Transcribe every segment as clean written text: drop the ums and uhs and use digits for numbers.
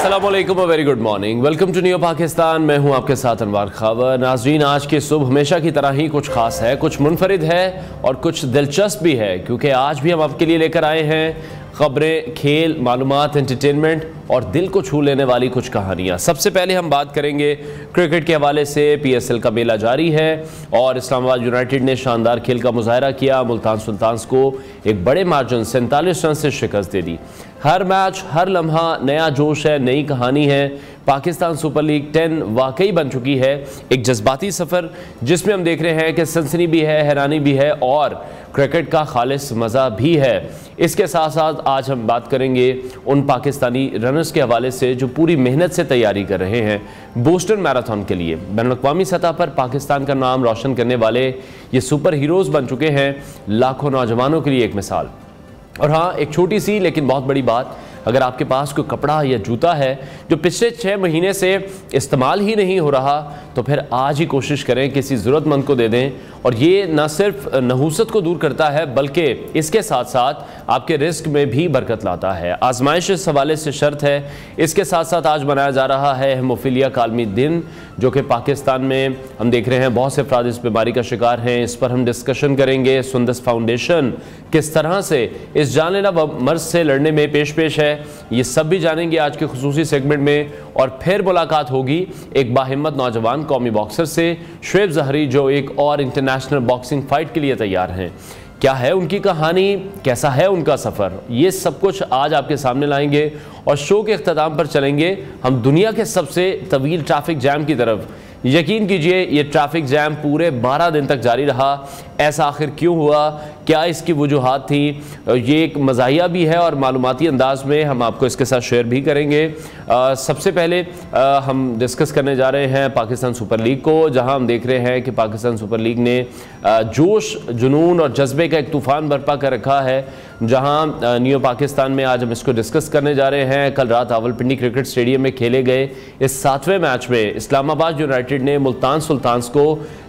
अस्सलाम वालेकुम और very good morning. Welcome to new Pakistan. मैं हूं आपके साथ अनवार खावर। नाज़रीन, आज की सुबह हमेशा की तरह ही कुछ खास है, कुछ मुनफरिद है और कुछ दिलचस्प भी है, क्योंकि आज भी हम आपके लिए लेकर आए हैं खबरें, खेल, मालूमात, एंटरटेनमेंट और दिल को छू लेने वाली कुछ कहानियां। सबसे पहले हम बात करेंगे क्रिकेट के हवाले से। PSL का मेला जारी है और इस्लामाबाद यूनाइटेड ने शानदार खेल का मुजाहरा किया। मुल्तान सुल्तान्स को एक बड़े मार्जिन 47 रन से शिकस्त दे दी। हर मैच, हर लम्हा नया जोश है, नई कहानी है। पाकिस्तान सुपर लीग 10 वाकई बन चुकी है एक जज्बाती सफ़र, जिसमें हम देख रहे हैं कि सनसनी भी है, हैरानी भी है और क्रिकेट का खालिस मज़ा भी है। इसके साथ साथ आज हम बात करेंगे उन पाकिस्तानी रनर्स के हवाले से जो पूरी मेहनत से तैयारी कर रहे हैं बोस्टन मैराथन के लिए। बैनुल-अक़वामी सतह पर पाकिस्तान का नाम रोशन करने वाले ये सुपर हीरोज़ बन चुके हैं, लाखों नौजवानों के लिए एक मिसाल। और हाँ, एक छोटी सी लेकिन बहुत बड़ी बात, अगर आपके पास कोई कपड़ा या जूता है जो पिछले 6 महीने से इस्तेमाल ही नहीं हो रहा, तो फिर आज ही कोशिश करें किसी ज़रूरतमंद को दे दें। और ये ना सिर्फ नहूसत को दूर करता है, बल्कि इसके साथ साथ आपके रिस्क में भी बरकत लाता है। आजमाइश इस हवाले से शर्त है। इसके साथ साथ आज मनाया जा रहा है हेमोफीलिया का आलमी दिन, जो कि पाकिस्तान में हम देख रहे हैं बहुत से अफराद इस बीमारी का शिकार हैं। इस पर हम डिस्कशन करेंगे। सुंदस फाउंडेशन किस तरह से इस जानलेवा मर्ज से लड़ने में पेश है, ये सब भी जानेंगे आज के खुसूसी सेगमेंट में। और फिर मुलाकात होगी एक बाहिम्मत नौजवान कौमी बॉक्सर से, शुएब ज़हरी, जो एक और इंटरनेशनल बॉक्सिंग फाइट के लिए तैयार हैं। क्या है उनकी कहानी, कैसा है उनका सफ़र, ये सब कुछ आज आपके सामने लाएंगे। और शो के अख्ताम पर चलेंगे हम दुनिया के सबसे तवील ट्रैफिक जैम की तरफ। यकीन कीजिए, ये ट्रैफिक जैम पूरे 12 दिन तक जारी रहा। ऐसा आखिर क्यों हुआ, क्या इसकी वजूहात थी, ये एक मज़ाहिया भी है और मालूमाती अंदाज में हम आपको इसके साथ शेयर भी करेंगे। सबसे पहले हम डिस्कस करने जा रहे हैं पाकिस्तान सुपर लीग को, जहां हम देख रहे हैं कि पाकिस्तान सुपर लीग ने जोश, जुनून और जज्बे का एक तूफ़ान बर्पा कर रखा है। जहां न्यू पाकिस्तान में आज हम इसको डिस्कस करने जा रहे हैं। कल रात रावलपिंडी क्रिकेट स्टेडियम में खेले गए इस 7वें मैच में इस्लामाबाद यूनाइटेड ने मुल्तान सुल्तान्स को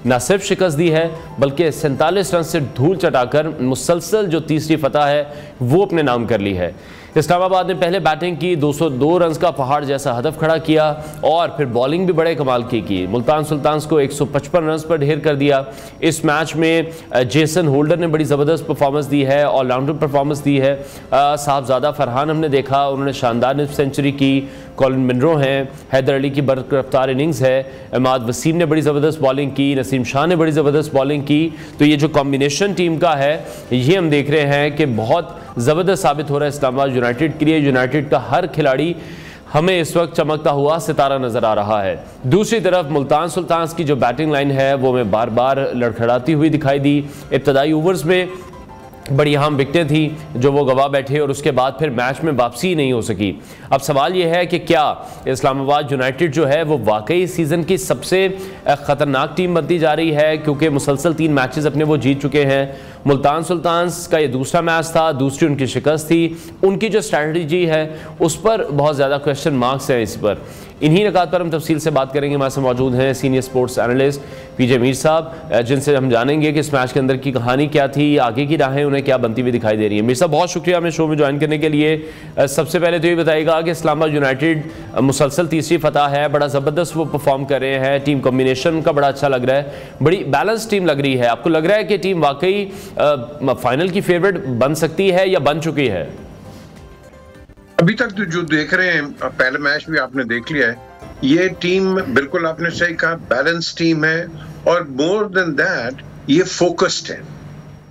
न सिर्फ शिकस्त दी है, बल्कि 47 रन से धूल चटाकर मुसलसल जो तीसरी फतह है वो अपने नाम कर ली है। इस्लामाबाद ने पहले बैटिंग की, 202 रन का पहाड़ जैसा हदफ खड़ा किया और फिर बॉलिंग भी बड़े कमाल की मुल्तान सुल्तान्स को 155 रन पर ढेर कर दिया। इस मैच में जेसन होल्डर ने बड़ी ज़बरदस्त परफॉर्मेंस दी है, ऑलराउंडर परफॉर्मेंस दी है। साहबजादा फरहान हमने देखा, उन्होंने शानदार निस्फ सेंचुरी की। कॉलिन मिनरो हैं, हैदर अली की बरकरार इनिंग्स है, इमाद वसीम ने बड़ी ज़बरदस्त बॉलिंग की, नसीम शाह ने बड़ी ज़बरदस्त बॉलिंग की। तो ये जो कॉम्बिनेशन टीम का है, ये हम देख रहे हैं कि बहुत ज़बरदस्त साबित हो रहा है इस्लामाबाद यूनाइटेड के लिए। यूनाइटेड का हर खिलाड़ी हमें इस वक्त चमकता हुआ सितारा नज़र आ रहा है। दूसरी तरफ मुल्तान सुल्तान्स की जो बैटिंग लाइन है वो हमें बार बार लड़खड़ाती हुई दिखाई दी। इब्तदाई ओवर्स में बड़ी अहम विकेटें थी जो वो गवा बैठे और उसके बाद फिर मैच में वापसी नहीं हो सकी। अब सवाल ये है कि क्या इस्लामाबाद यूनाइटेड जो है वो वाकई सीज़न की सबसे ख़तरनाक टीम बनती जा रही है, क्योंकि मुसलसल 3 मैचेस अपने वो जीत चुके हैं। मुल्तान सुल्तान्स का ये दूसरा मैच था, दूसरी उनकी शिकस्त थी। उनकी जो स्ट्रैटेजी है उस पर बहुत ज़्यादा क्वेश्चन मार्क्स हैं। इस पर इन्हीं निकात पर हम तफसील से बात करेंगे। हमारे साथ मौजूद हैं senior sports analyst PJ Mir साहब, जिनसे हम जानेंगे कि इस मैच के अंदर की कहानी क्या थी, आगे की राहें उन्हें क्या बनती हुई दिखाई दे रही है। मीर साहब, बहुत शुक्रिया हमें शो में ज्वाइन करने के लिए। सबसे पहले तो ये बताइएगा कि इस्लामाबाद यूनाइटेड मुसलसल तीसरी फतह है, बड़ा ज़बरदस्त वो परफॉर्म कर रहे हैं, टीम कॉम्बिनेशन उनका बड़ा अच्छा लग रहा है, बड़ी बैलेंस टीम लग रही है। आपको लग रहा है कि टीम वाकई फाइनल की फेवरेट बन सकती है या बन चुकी है? अभी तक तो जो देख रहे हैं, पहले मैच भी आपने देख लिया है, ये टीम बिल्कुल आपने सही कहा, बैलेंस टीम है और मोर देन दैट ये फोकस्ड है।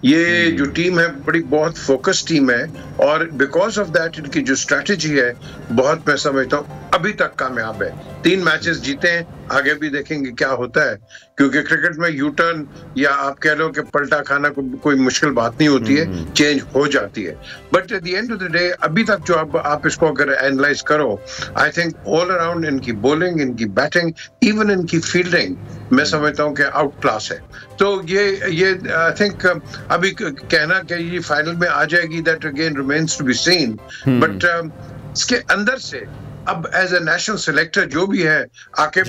ये जो टीम है बड़ी बहुत फोकस टीम है और बिकॉज ऑफ दैट इनकी जो स्ट्रैटेजी है बहुत, मैं समझता हूँ अभी तक कामयाब है। 3 मैचेस जीते हैं, आगे भी देखेंगे क्या होता है, क्योंकि क्रिकेट में यू टर्न या आप कह लो कि पलटा खाना कोई मुश्किल बात नहीं होती है, चेंज हो जाती है। But at the end of the day अभी तक जो आप इसको अगर एनालाइज करो, आई थिंक ऑल अराउंड इनकी बॉलिंग, इनकी बैटिंग, इवन इनकी फील्डिंग मैं समझता हूँ कि आउट क्लास है। तो ये आई थिंक अभी कहना कि ये फाइनल में आ जाएगी, that again remains to be seen. But इसके अंदर से अब एज ए नेशनल सिलेक्टर जो भी है आके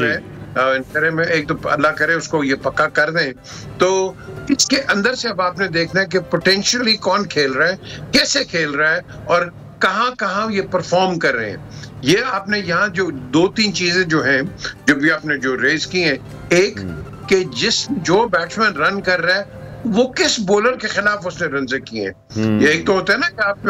में एक तो अल्लाह करे उसको ये पक्का कर दें, तो इसके अंदर से अब आपने देखना है कि पोटेंशियली कौन खेल रहा है, कैसे खेल रहा है और कहाँ कहाँ ये परफॉर्म कर रहे हैं। ये आपने यहाँ जो 2-3 चीजें जो हैं, जो भी आपने जो रेज की हैं, एक कि जो बैट्समैन रन कर रहा है वो किस बॉलर के खिलाफ उसने रन से किए हैं। ये एक तो होता है ना कि आप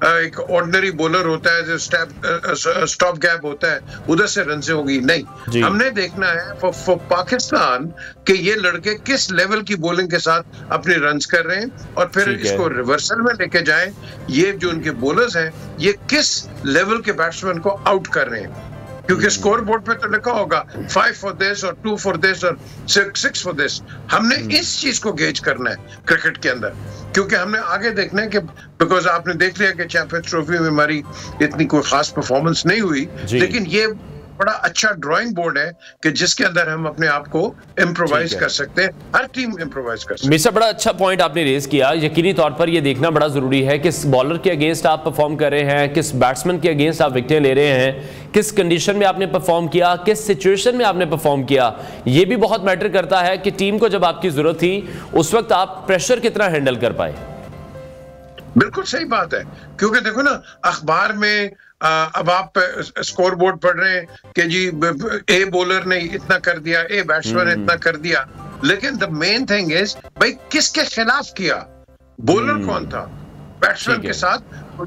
एक ऑर्डिनरी बॉलर होता है जो स्टॉप गैप होता है, उधर से रन से होगी, नहीं। हमने देखना है फॉर पाकिस्तान कि ये लड़के किस लेवल की बॉलिंग के साथ अपने रन्स कर रहे हैं और फिर इसको रिवर्सल में लेके जाएं। ये जो उनके बॉलर्स हैं ये किस लेवल के बैट्समैन को आउट कर रहे हैं, क्योंकि स्कोर बोर्ड पे तो लिखा होगा 5 फॉर दिस और 2 फॉर दिस और 6 फॉर दिस। हमने इस चीज को गेज करना है क्रिकेट के अंदर, क्योंकि हमने आगे देखना है कि बिकॉज आपने देख लिया कि चैंपियंस ट्रॉफी में हमारी इतनी कोई खास परफॉर्मेंस नहीं हुई, लेकिन ये बड़ा अच्छा ड्राइंग बोर्ड है कि जिसके अंदर हम अपने आप को इम्प्रोवाइज कर सकते हैं, हर टीम इम्प्रोवाइज कर सकते हैं। मिस्टर, बड़ा अच्छा पॉइंट आपने रेज किया। यकीनी तौर पर यह देखना बड़ा जरूरी है किस बॉलर के अगेंस्ट आप परफॉर्म कर रहे हैं, किस बैट्समैन के अगेंस्ट आप विकेटें ले रहे हैं, किस कंडीशन में आपने परफॉर्म किया, किस सिचुएशन में आपने परफॉर्म किया। यह भी बहुत मैटर करता है कि टीम को जब आपकी जरूरत थी उस वक्त आप प्रेशर कितना हैंडल कर पाए। बिल्कुल सही बात है, क्योंकि देखो ना अखबार में अब आप स्कोर बोर्ड पढ़ रहे हैं कि जी ए बॉलर ने इतना कर दिया, ए बैट्समैन ने इतना कर दिया, लेकिन द मेन थिंग इज भाई किसके खिलाफ किया, बॉलर कौन था बैट्समैन के साथ,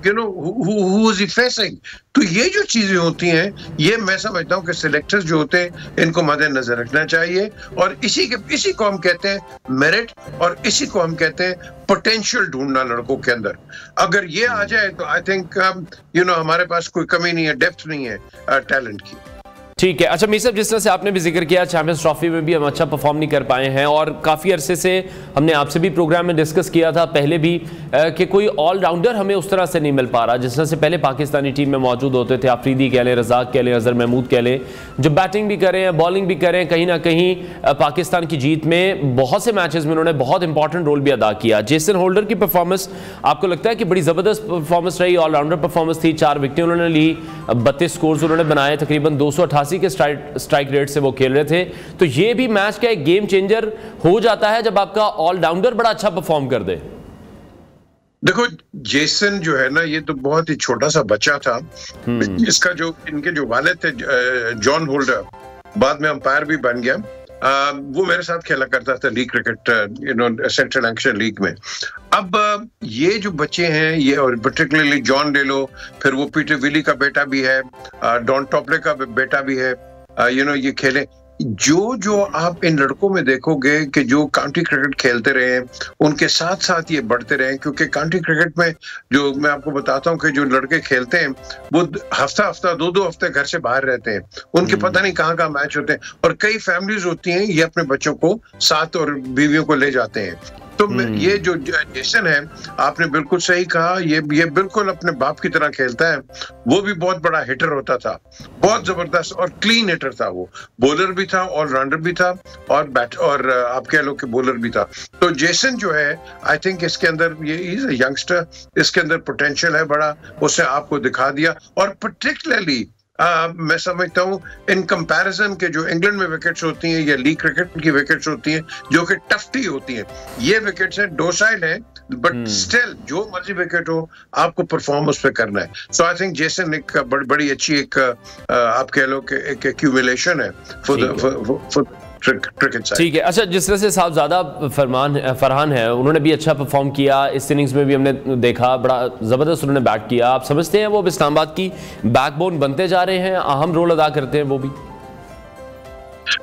you know who is he facing. तो ये जो चीजें होती हैं ये मैं समझता हूँ कि सिलेक्टर्स जो होते हैं इनको मद्देनजर रखना चाहिए, और इसी को हम कहते हैं मेरिट, और इसी को हम कहते हैं पोटेंशियल ढूंढना लड़कों के अंदर। अगर ये आ जाए तो आई थिंक यू नो हमारे पास कोई कमी नहीं है, डेप्थ नहीं है टैलेंट की। ठीक है। अच्छा मीर साहब, जिस तरह से आपने भी जिक्र किया चैंपियंस ट्रॉफी में भी हम अच्छा परफॉर्म नहीं कर पाए हैं, और काफ़ी अरसे से हमने आपसे भी प्रोग्राम में डिस्कस किया था पहले भी कि कोई ऑलराउंडर हमें उस तरह से नहीं मिल पा रहा जिस तरह से पहले पाकिस्तानी टीम में मौजूद होते थे। आफरीदी कह लें, रज़ाक कह लें, अजहर महमूद कह लें, जो बैटिंग भी करें बॉलिंग भी करें, कहीं ना कहीं पाकिस्तान की जीत में बहुत से मैचेस में उन्होंने बहुत इंपॉर्टेंट रोल भी अदा किया। जेसन होल्डर की परफॉर्मेंस आपको लगता है कि बड़ी ज़बरदस्त परफॉर्मेंस रही, ऑलराउंडर परफॉर्मेंस थी, 4 विकेटें उन्होंने ली, 32 स्कोर्स उन्होंने बनाए, तकरीबन 288 के स्ट्राइक रेट से वो खेल रहे थे। तो ये भी मैच का एक गेम चेंजर हो जाता है जब आपका ऑलराउंडर बड़ा अच्छा परफॉर्म कर दे। देखो जेसन जो है ना ये तो बहुत ही छोटा सा बच्चा था, इसका जो इनके जो वालिद थे जॉन होल्डर, बाद में अंपायर भी बन गया, वो मेरे साथ खेला करता था league cricket, you know central Lancashire league में। अब ये जो बच्चे हैं ये, और पर्टिकुलरली जॉन ले लो, फिर वो पीटर विली का बेटा भी है, डॉन टॉपले का बेटा भी है, यू नो ये खेले। जो आप इन लड़कों में देखोगे कि जो काउंटी क्रिकेट खेलते रहे हैं उनके साथ साथ ये बढ़ते रहे, क्योंकि काउंटी क्रिकेट में जो मैं आपको बताता हूँ कि जो लड़के खेलते हैं वो हफ्ता 2 हफ्ते घर से बाहर रहते हैं, उनके पता नहीं कहाँ मैच होते हैं, और कई फैमिलीज होती हैं ये अपने बच्चों को साथ और बीवियों को ले जाते हैं। तो ये जो जेसन है आपने बिल्कुल सही कहा, ये बिल्कुल अपने बाप की तरह खेलता है। वो भी बहुत बड़ा हिटर होता था, बहुत जबरदस्त और क्लीन हिटर था, वो बॉलर भी था, ऑलराउंडर भी था, और आप कह लो कि बॉलर भी था। तो जेसन जो है आई थिंक इसके अंदर ये इज अ यंगस्टर, इसके अंदर पोटेंशियल है बड़ा, उसने आपको दिखा दिया। और पर्टिकुलरली मैं समझता हूँ इन कंपैरिजन के जो इंग्लैंड में विकेट्स होती हैं या लीग क्रिकेट की विकेट्स होती हैं जो कि टफ्टी होती हैं, ये विकेट्स हैं डोसाइल हैं, बट स्टिल जो मर्जी विकेट हो आपको परफॉर्म उस पे करना है। सो आई थिंक जेसन एक बड़ी अच्छी एक आप कह लो कि एक एक्यूमुलेशन है फॉर ठीक है। अच्छा, जिस तरह से साहबजादा फरहान है उन्होंने भी अच्छा परफॉर्म किया, इस इनिंग्स में भी हमने देखा बड़ा ज़बरदस्त उन्होंने बैट किया। आप समझते हैं वो अब इस्लामाबाद की बैकबोन बनते जा रहे हैं, अहम रोल अदा करते हैं वो भी?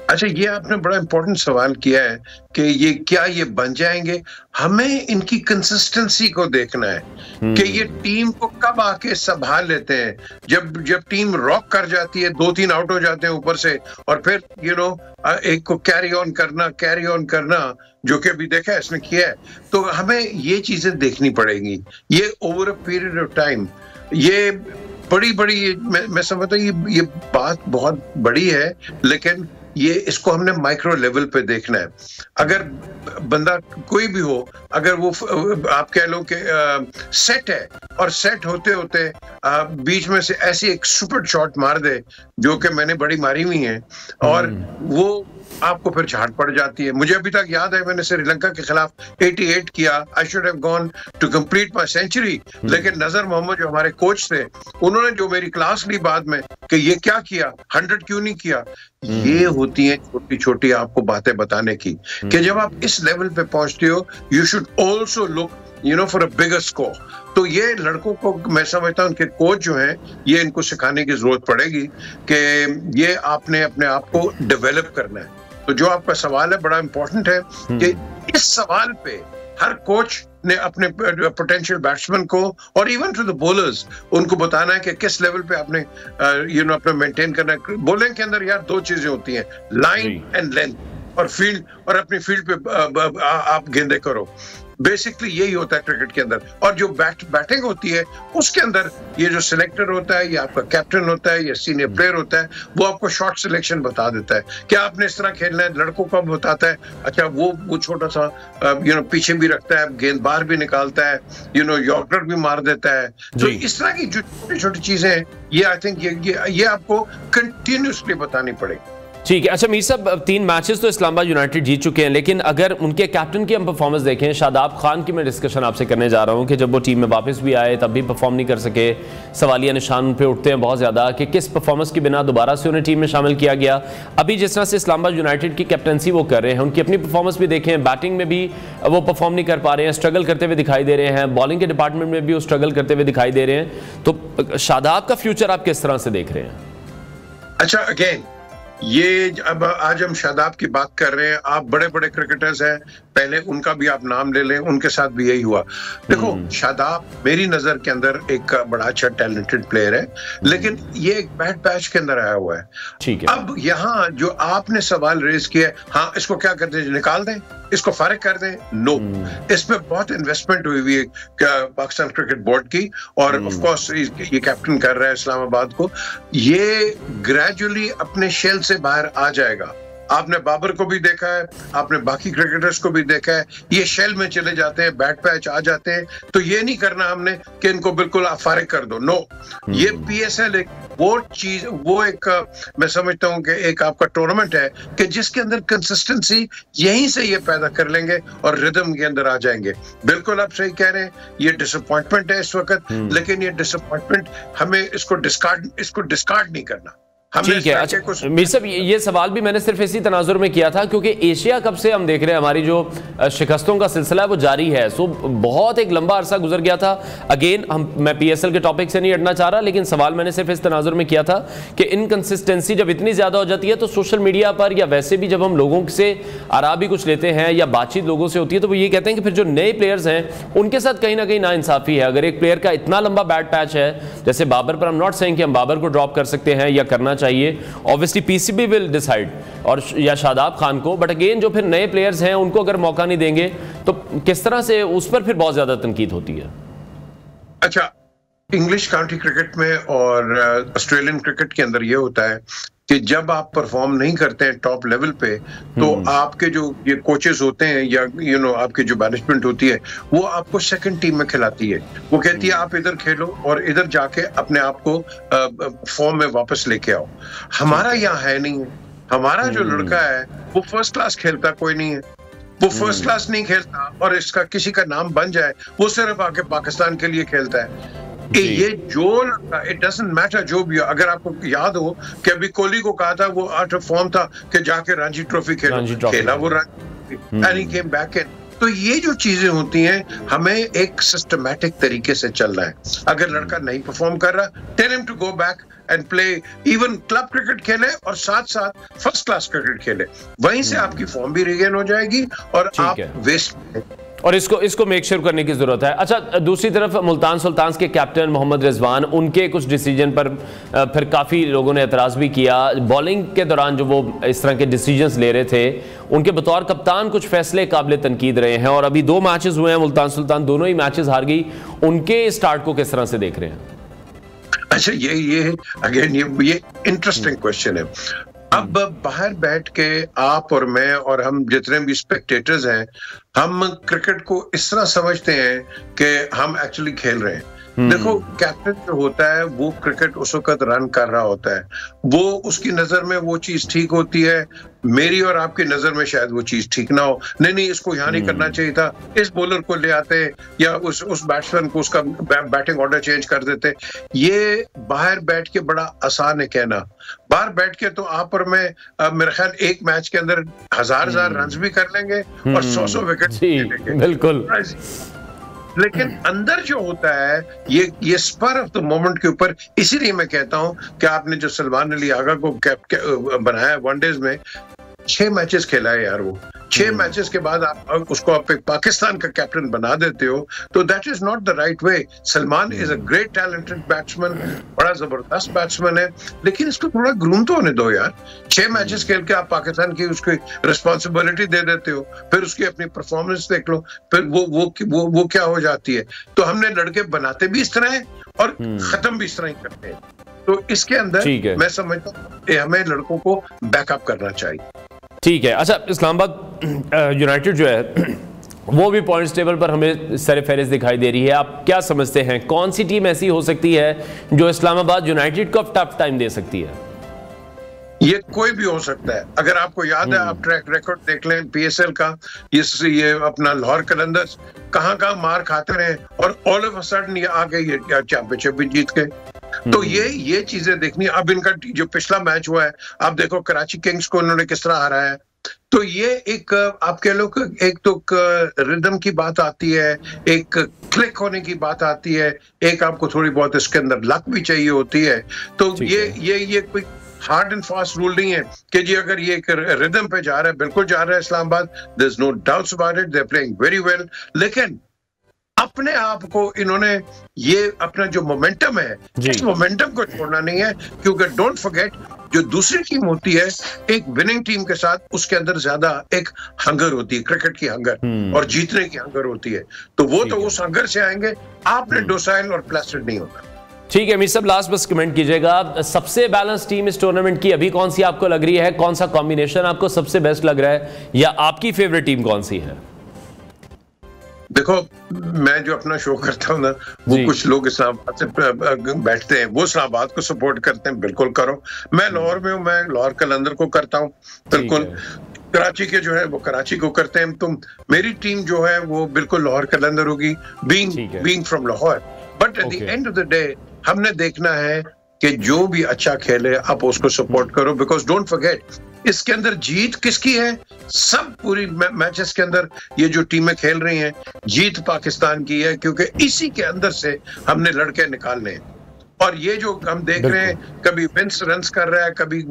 अच्छा, ये आपने बड़ा इंपॉर्टेंट सवाल किया है कि ये क्या ये बन जाएंगे। हमें इनकी कंसिस्टेंसी को देखना है कि ये टीम को कब आके संभाल लेते हैं। जब टीम रॉक कर जाती है, 2-3 आउट हो जाते हैं ऊपर से, और फिर यू नो एक को कैरी ऑन करना जो कि अभी देखा है इसने किया है। तो हमें ये चीजें देखनी पड़ेंगी, ये over a period of time. ये बड़ी मैं समझता हूँ ये बात बहुत बड़ी है, लेकिन ये इसको हमने माइक्रो लेवल पे देखना है। अगर बंदा कोई भी हो, अगर वो आप कह लो कि सेट है, और सेट होते होते बीच में से ऐसी एक सुपर शॉट मार दे जो कि मैंने बड़ी मारी हुई है, और वो आपको फिर झाड़ पड़ जाती है। मुझे अभी तक याद है मैंने श्रीलंका के खिलाफ 88 किया, I should have gone to complete my century, लेकिन नजर मोहम्मद जो हमारे कोच थे उन्होंने जो मेरी क्लास ली बाद में कि ये क्या किया, 100 क्यों नहीं किया। ये होती है छोटी छोटी आपको बातें बताने की कि जब आप इस लेवल पे पहुंचते हो you should also look for a bigger score. तो ये लड़कों को मैं समझता हूं उनके कोच जो हैं ये इनको सिखाने की जरूरत पड़ेगी कि ये आपने अपने आप को डेवलप करना है। तो जो आपका सवाल है बड़ा इंपॉर्टेंट है कि इस सवाल पे हर कोच ने अपने पोटेंशियल बैट्समैन को और इवन टू द बॉलर्स उनको बताना है कि किस लेवल पे आपने अपना मेंटेन करना है। बॉलिंग के अंदर यार दो चीजें होती हैं, लाइन एंड लेंथ, और फील्ड, और अपनी फील्ड पे आप गेंदे करो। बेसिकली यही होता है क्रिकेट के अंदर। और जो बैटिंग होती है उसके अंदर ये जो सिलेक्टर होता है, या आपका कैप्टन होता है, या सीनियर प्लेयर होता है, वो आपको शॉट सिलेक्शन बता देता है कि आपने इस तरह खेलना है। लड़कों को बताता है, अच्छा वो छोटा सा पीछे भी रखता है, गेंद बाहर भी निकालता है, यॉर्कर भी मार देता है। तो इस तरह की जो छोटी छोटी चीजें हैं ये आई थिंक ये आपको कंटिन्यूसली बतानी पड़ेगी। ठीक है। अच्छा मीर साहब, 3 मैचेस तो इस्लामाबाद यूनाइटेड जीत चुके हैं, लेकिन अगर उनके कैप्टन की हम परफॉर्मेंस देखें, शादाब खान की मैं डिस्कशन आपसे करने जा रहा हूं कि जब वो टीम में वापस भी आए तब भी परफॉर्म नहीं कर सके, सवालिया निशान उन पे उठते हैं बहुत ज़्यादा कि किस परफॉर्मेंस की बिना दोबारा से उन्हें टीम में शामिल किया गया। अभी जिस तरह से इस्लामाबाद यूनाइटेड की कैप्टनसी वो कर रहे हैं, उनकी अपनी परफॉर्मेंस भी देखें, बैटिंग में भी वो परफॉर्म नहीं कर पा रहे हैं, स्ट्रगल करते हुए दिखाई दे रहे हैं, बॉलिंग के डिपार्टमेंट में भी वो स्ट्रगल करते हुए दिखाई दे रहे हैं। तो शादाब का फ्यूचर आप किस तरह से देख रहे हैं? अच्छा, अगेन ये अब आज हम शादाब की बात कर रहे हैं, आप बड़े बड़े क्रिकेटर्स हैं, पहले उनका भी आप नाम ले लें, उनके साथ भी यही हुआ। देखो शादाब मेरी नजर के अंदर एक बड़ा अच्छा टैलेंटेड प्लेयर है, लेकिन ये एक बैड पैच के अंदर आया हुआ है। ठीक है। अब यहाँ जो आपने सवाल रेज किया, हाँ इसको क्या करते हैं, निकाल दें, इसको फारिग कर दें? नो, इसमें बहुत इन्वेस्टमेंट हुई है पाकिस्तान क्रिकेट बोर्ड की, और ऑफ कोर्स ये कैप्टन कर रहा है इस्लामाबाद को। ये ग्रेजुअली अपने शेल से बाहर आ जाएगा। आपने बाबर को भी देखा है, आपने बाकी क्रिकेटर्स को भी देखा है, ये शेल में चले जाते हैं, बैट पैच आ जाते हैं। तो ये नहीं करना हमने कि इनको बिल्कुल आप फारिग कर दो, नो। ये PSL एक वो चीज, वो एक मैं समझता हूं कि एक आपका टूर्नामेंट है कि जिसके अंदर कंसिस्टेंसी यहीं से ये पैदा कर लेंगे और रिदम के अंदर आ जाएंगे। बिल्कुल आप सही कह रहे हैं, ये डिसअपॉइंटमेंट है इस वक्त, लेकिन ये डिसअपॉइंटमेंट हमें इसको डिस्कार्ड नहीं करना। ठीक है। अच्छा मीर साहब, ये सवाल भी मैंने सिर्फ इसी तनाजुर में किया था क्योंकि एशिया कप से हम देख रहे हैं हमारी जो शिकस्तों का सिलसिला है वो जारी है। सो बहुत एक लंबा अरसा गुजर गया था। अगेन मैं PSL के टॉपिक से नहीं हटना चाह रहा, लेकिन सवाल मैंने सिर्फ इस तनाजुर में किया था कि इनकंसिस्टेंसी जब इतनी ज़्यादा हो जाती है तो सोशल मीडिया पर या वैसे भी जब हम लोगों से आरा भी कुछ लेते हैं या बातचीत लोगों से होती है तो वो ये कहते हैं कि फिर जो नए प्लेयर्स हैं उनके साथ कहीं ना कहीं नाइंसाफ़ी है। अगर एक प्लेयर का इतना लंबा बैड पैच है, जैसे बाबर पर, हम नॉट सेइंग कि हम बाबर को ड्रॉप कर सकते हैं या करना चाहिए, ऑब्वियसली PCB विल डिसाइड, और या शादाब खान को, बट अगेन जो फिर नए प्लेयर्स हैं उनको अगर मौका नहीं देंगे तो किस तरह से उस पर फिर बहुत ज्यादा तनकीद होती है। अच्छा, इंग्लिश काउंटी क्रिकेट में और ऑस्ट्रेलियन क्रिकेट के अंदर ये होता है कि जब आप परफॉर्म नहीं करते हैं टॉप लेवल पे तो आपके जो ये कोचेस होते हैं या आपकी जो मैनेजमेंट होती है वो आपको सेकंड टीम में खिलाती है। वो कहती है आप इधर खेलो और इधर जाके अपने आप को फॉर्म में वापस लेके आओ। हमारा यहाँ है नहीं है। हमारा जो लड़का है वो फर्स्ट क्लास खेलता कोई नहीं है, वो फर्स्ट क्लास नहीं खेलता और इसका किसी का नाम बन जाए, वो सिर्फ आके पाकिस्तान के लिए खेलता है। ये जो इट डजंट मैटर जो भी, अगर आपको याद हो कि अभी कोहली को कहा था वो आउट ऑफ फॉर्म था कि जाके रणजी ट्रॉफी खेला वो Ranji and he came back in. तो ये जो चीजें होती हैं हमें एक सिस्टमैटिक तरीके से चलना है। अगर लड़का नहीं परफॉर्म कर रहा, tell him to go back and play, even club cricket खेले और साथ साथ फर्स्ट क्लास क्रिकेट खेले, वहीं से आपकी फॉर्म भी रिगेन हो जाएगी और आप वेस्ट, और इसको मेक श्योर करने की जरूरत है। अच्छा, दूसरी तरफ मुल्तान सुल्तान्स के कैप्टन मोहम्मद रिजवान, उनके कुछ डिसीजन पर फिर काफ़ी लोगों ने एतराज़ भी किया। बॉलिंग के दौरान जो वो इस तरह के डिसीजंस ले रहे थे, उनके बतौर कप्तान कुछ फैसले काबिल तनकीद रहे हैं, और अभी 2 मैचेस हुए हैं, मुल्तान सुल्तान दोनों ही मैचेस हार गई। उनके स्टार्ट को किस तरह से देख रहे हैं? अच्छा, ये अगेन ये इंटरेस्टिंग क्वेश्चन है। अब बाहर बैठ के आप और मैं और हम जितने भी स्पेक्टेटर्स हैं, हम क्रिकेट को इस तरह समझते हैं कि हम एक्चुअली खेल रहे हैं, देखो कैप्टन जो होता है वो क्रिकेट उस वक्त रन कर रहा होता है, वो उसकी नजर में वो चीज ठीक होती है, मेरी और आपकी नजर में शायद वो चीज ठीक ना हो। नहीं इसको यहाँ नहीं करना चाहिए था, इस बॉलर को ले आते या उस बैट्समैन को उसका बैटिंग ऑर्डर चेंज कर देते। ये बाहर बैठ के बड़ा आसान है कहना, बाहर बैठ के तो आप और मैं मेरे ख्याल एक मैच के अंदर हजार रन भी कर लेंगे और 100 विकेट ले लेंगे। बिल्कुल। लेकिन अंदर जो होता है ये स्पर ऑफ द मोमेंट के ऊपर, इसीलिए मैं कहता हूं कि आपने जो सलमान अली आगा को बनाया वनडेज में, 6 मैचेस खेला है यार वो, 6 मैचेस के बाद आप उसको आप एक पाकिस्तान का कैप्टन बना देते हो, तो that is not the right way. Salman is a great talented batsman, बड़ा जबरदस्त बैट्समैन है, लेकिन इसको थोड़ा ग्रूम तो होने दो यार। 6 मैचेस खेल के आप पाकिस्तान की उसकी रिस्पॉन्सिबिलिटी दे देते हो, फिर उसकी अपनी परफॉर्मेंस देख लो, फिर वो क्या हो जाती है। तो हमने लड़के बनाते भी इस तरह है और खत्म भी इस तरह ही करते हैं। तो इसके अंदर मैं समझता हूँ हमें लड़कों को बैकअप करना चाहिए। ठीक है। अच्छा, इस्लामाबाद यूनाइटेड जो है वो भी पॉइंट्स टेबल पर हमें सर फहरिस्त दिखाई दे रही है। आप क्या समझते हैं कौन सी टीम ऐसी हो सकती है जो इस्लामाबाद यूनाइटेड को टफ टाइम दे सकती है? ये कोई भी हो सकता है। अगर आपको याद है, आप ट्रैक रिकॉर्ड देख लें पीएसएल का, ये अपना लाहौर कलंदर्स कहां मार खाते रहे और ऑल ऑफ अ सडन ये आ गए, ये चैंपियनशिप भी जीत गए। तो ये चीजें देखनी। अब इनका जो पिछला मैच हुआ है, आप देखो कराची किंग्स को इन्होंने किस तरह हराया है। तो ये एक आप कह लो कि एक तो रिदम की बात आती है, एक क्लिक होने की बात आती है, एक आपको थोड़ी बहुत इसके अंदर लक भी चाहिए होती है। तो ये कोई हार्ड एंड फास्ट रूल नहीं है कि जी अगर ये एक रिदम पे जा रहा है, बिल्कुल जा रहा है Islamabad, there is no doubts about it, they are playing very well. लेकिन अपने आप को इन्होंने ये अपना जो मोमेंटम है, इस मोमेंटम को छोड़ना नहीं है, क्योंकि डोंट फॉरगेट जो दूसरी टीम होती है एक विनिंग टीम के साथ, उसके अंदर ज्यादा एक हंगर होती है, क्रिकेट की हंगर और जीतने की हंगर होती है। तो वो तो उस हंगर से आएंगे, आपने डोसाइल और प्लास्टिड नहीं होना। ठीक है अमीर साहब, लास्ट बस कमेंट कीजिएगा, सबसे बैलेंस टीम इस टूर्नामेंट की अभी कौन सी आपको लग रही है? कौन सा कॉम्बिनेशन आपको सबसे बेस्ट लग रहा है, या आपकी फेवरेट टीम कौन सी है? देखो, मैं जो अपना शो करता हूँ ना, वो कुछ लोग इस्लामाबाद से बैठते हैं, वो इस्लामाबाद को सपोर्ट करते हैं, बिल्कुल करो। मैं लाहौर में हूँ, मैं लाहौर कलंदर को करता हूँ, बिल्कुल। कराची के जो है वो कराची को करते हैं। तो मेरी टीम जो है वो बिल्कुल लाहौर कलंदर होगी, being from Lahore. But at the end of the day हमने देखना है कि जो भी अच्छा खेले आप उसको सपोर्ट करो, बिकॉज डोंट फॉरगेट इसके अंदर जीत किसकी है? सब पूरी मैचेस के अंदर ये जो टीमें खेल रही हैं, जीत पाकिस्तान की है, क्योंकि इसी के अंदर से हमने लड़के निकालने हैं। और ये जो हम देख रहे हैं, कभी विंस रन्स कर रहा है, कभी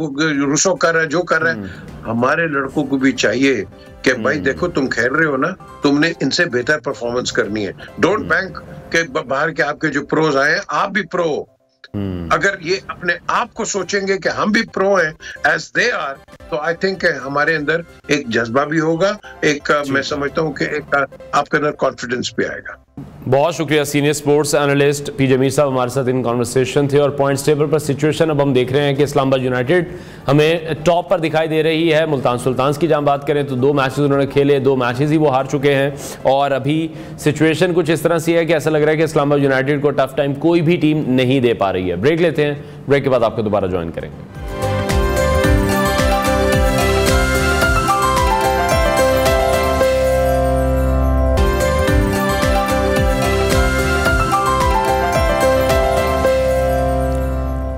रूसो कर रहा है, जो कर रहा है, हमारे लड़कों को भी चाहिए कि भाई देखो तुम खेल रहे हो ना, तुमने इनसे बेहतर परफॉर्मेंस करनी है। डोंट बैंक के बाहर के आपके जो प्रोज आए, आप भी प्रो। अगर ये अपने आप को सोचेंगे कि हम भी प्रो हैं एज दे आर, तो आई थिंक हमारे अंदर एक जज्बा भी होगा, एक मैं समझता हूँ कि एक आपके अंदर कॉन्फिडेंस भी आएगा। बहुत शुक्रिया। सीनियर स्पोर्ट्स एनालिस्ट पी जमीर साहब हमारे साथ इन कॉन्वर्सेशन थे। और पॉइंट्स टेबल पर सिचुएशन अब हम देख रहे हैं कि इस्लामाबाद यूनाइटेड हमें टॉप पर दिखाई दे रही है। मुल्तान सुल्तान्स की जब बात करें तो 2 मैचेस उन्होंने खेले, 2 मैचेस ही वो हार चुके हैं। और अभी सिचुएशन कुछ इस तरह से है कि ऐसा लग रहा है कि इस्लामाबाद यूनाइटेड को टफ टाइम कोई भी टीम नहीं दे पा रही है। ब्रेक लेते हैं, ब्रेक के बाद आपको दोबारा ज्वाइन करेंगे।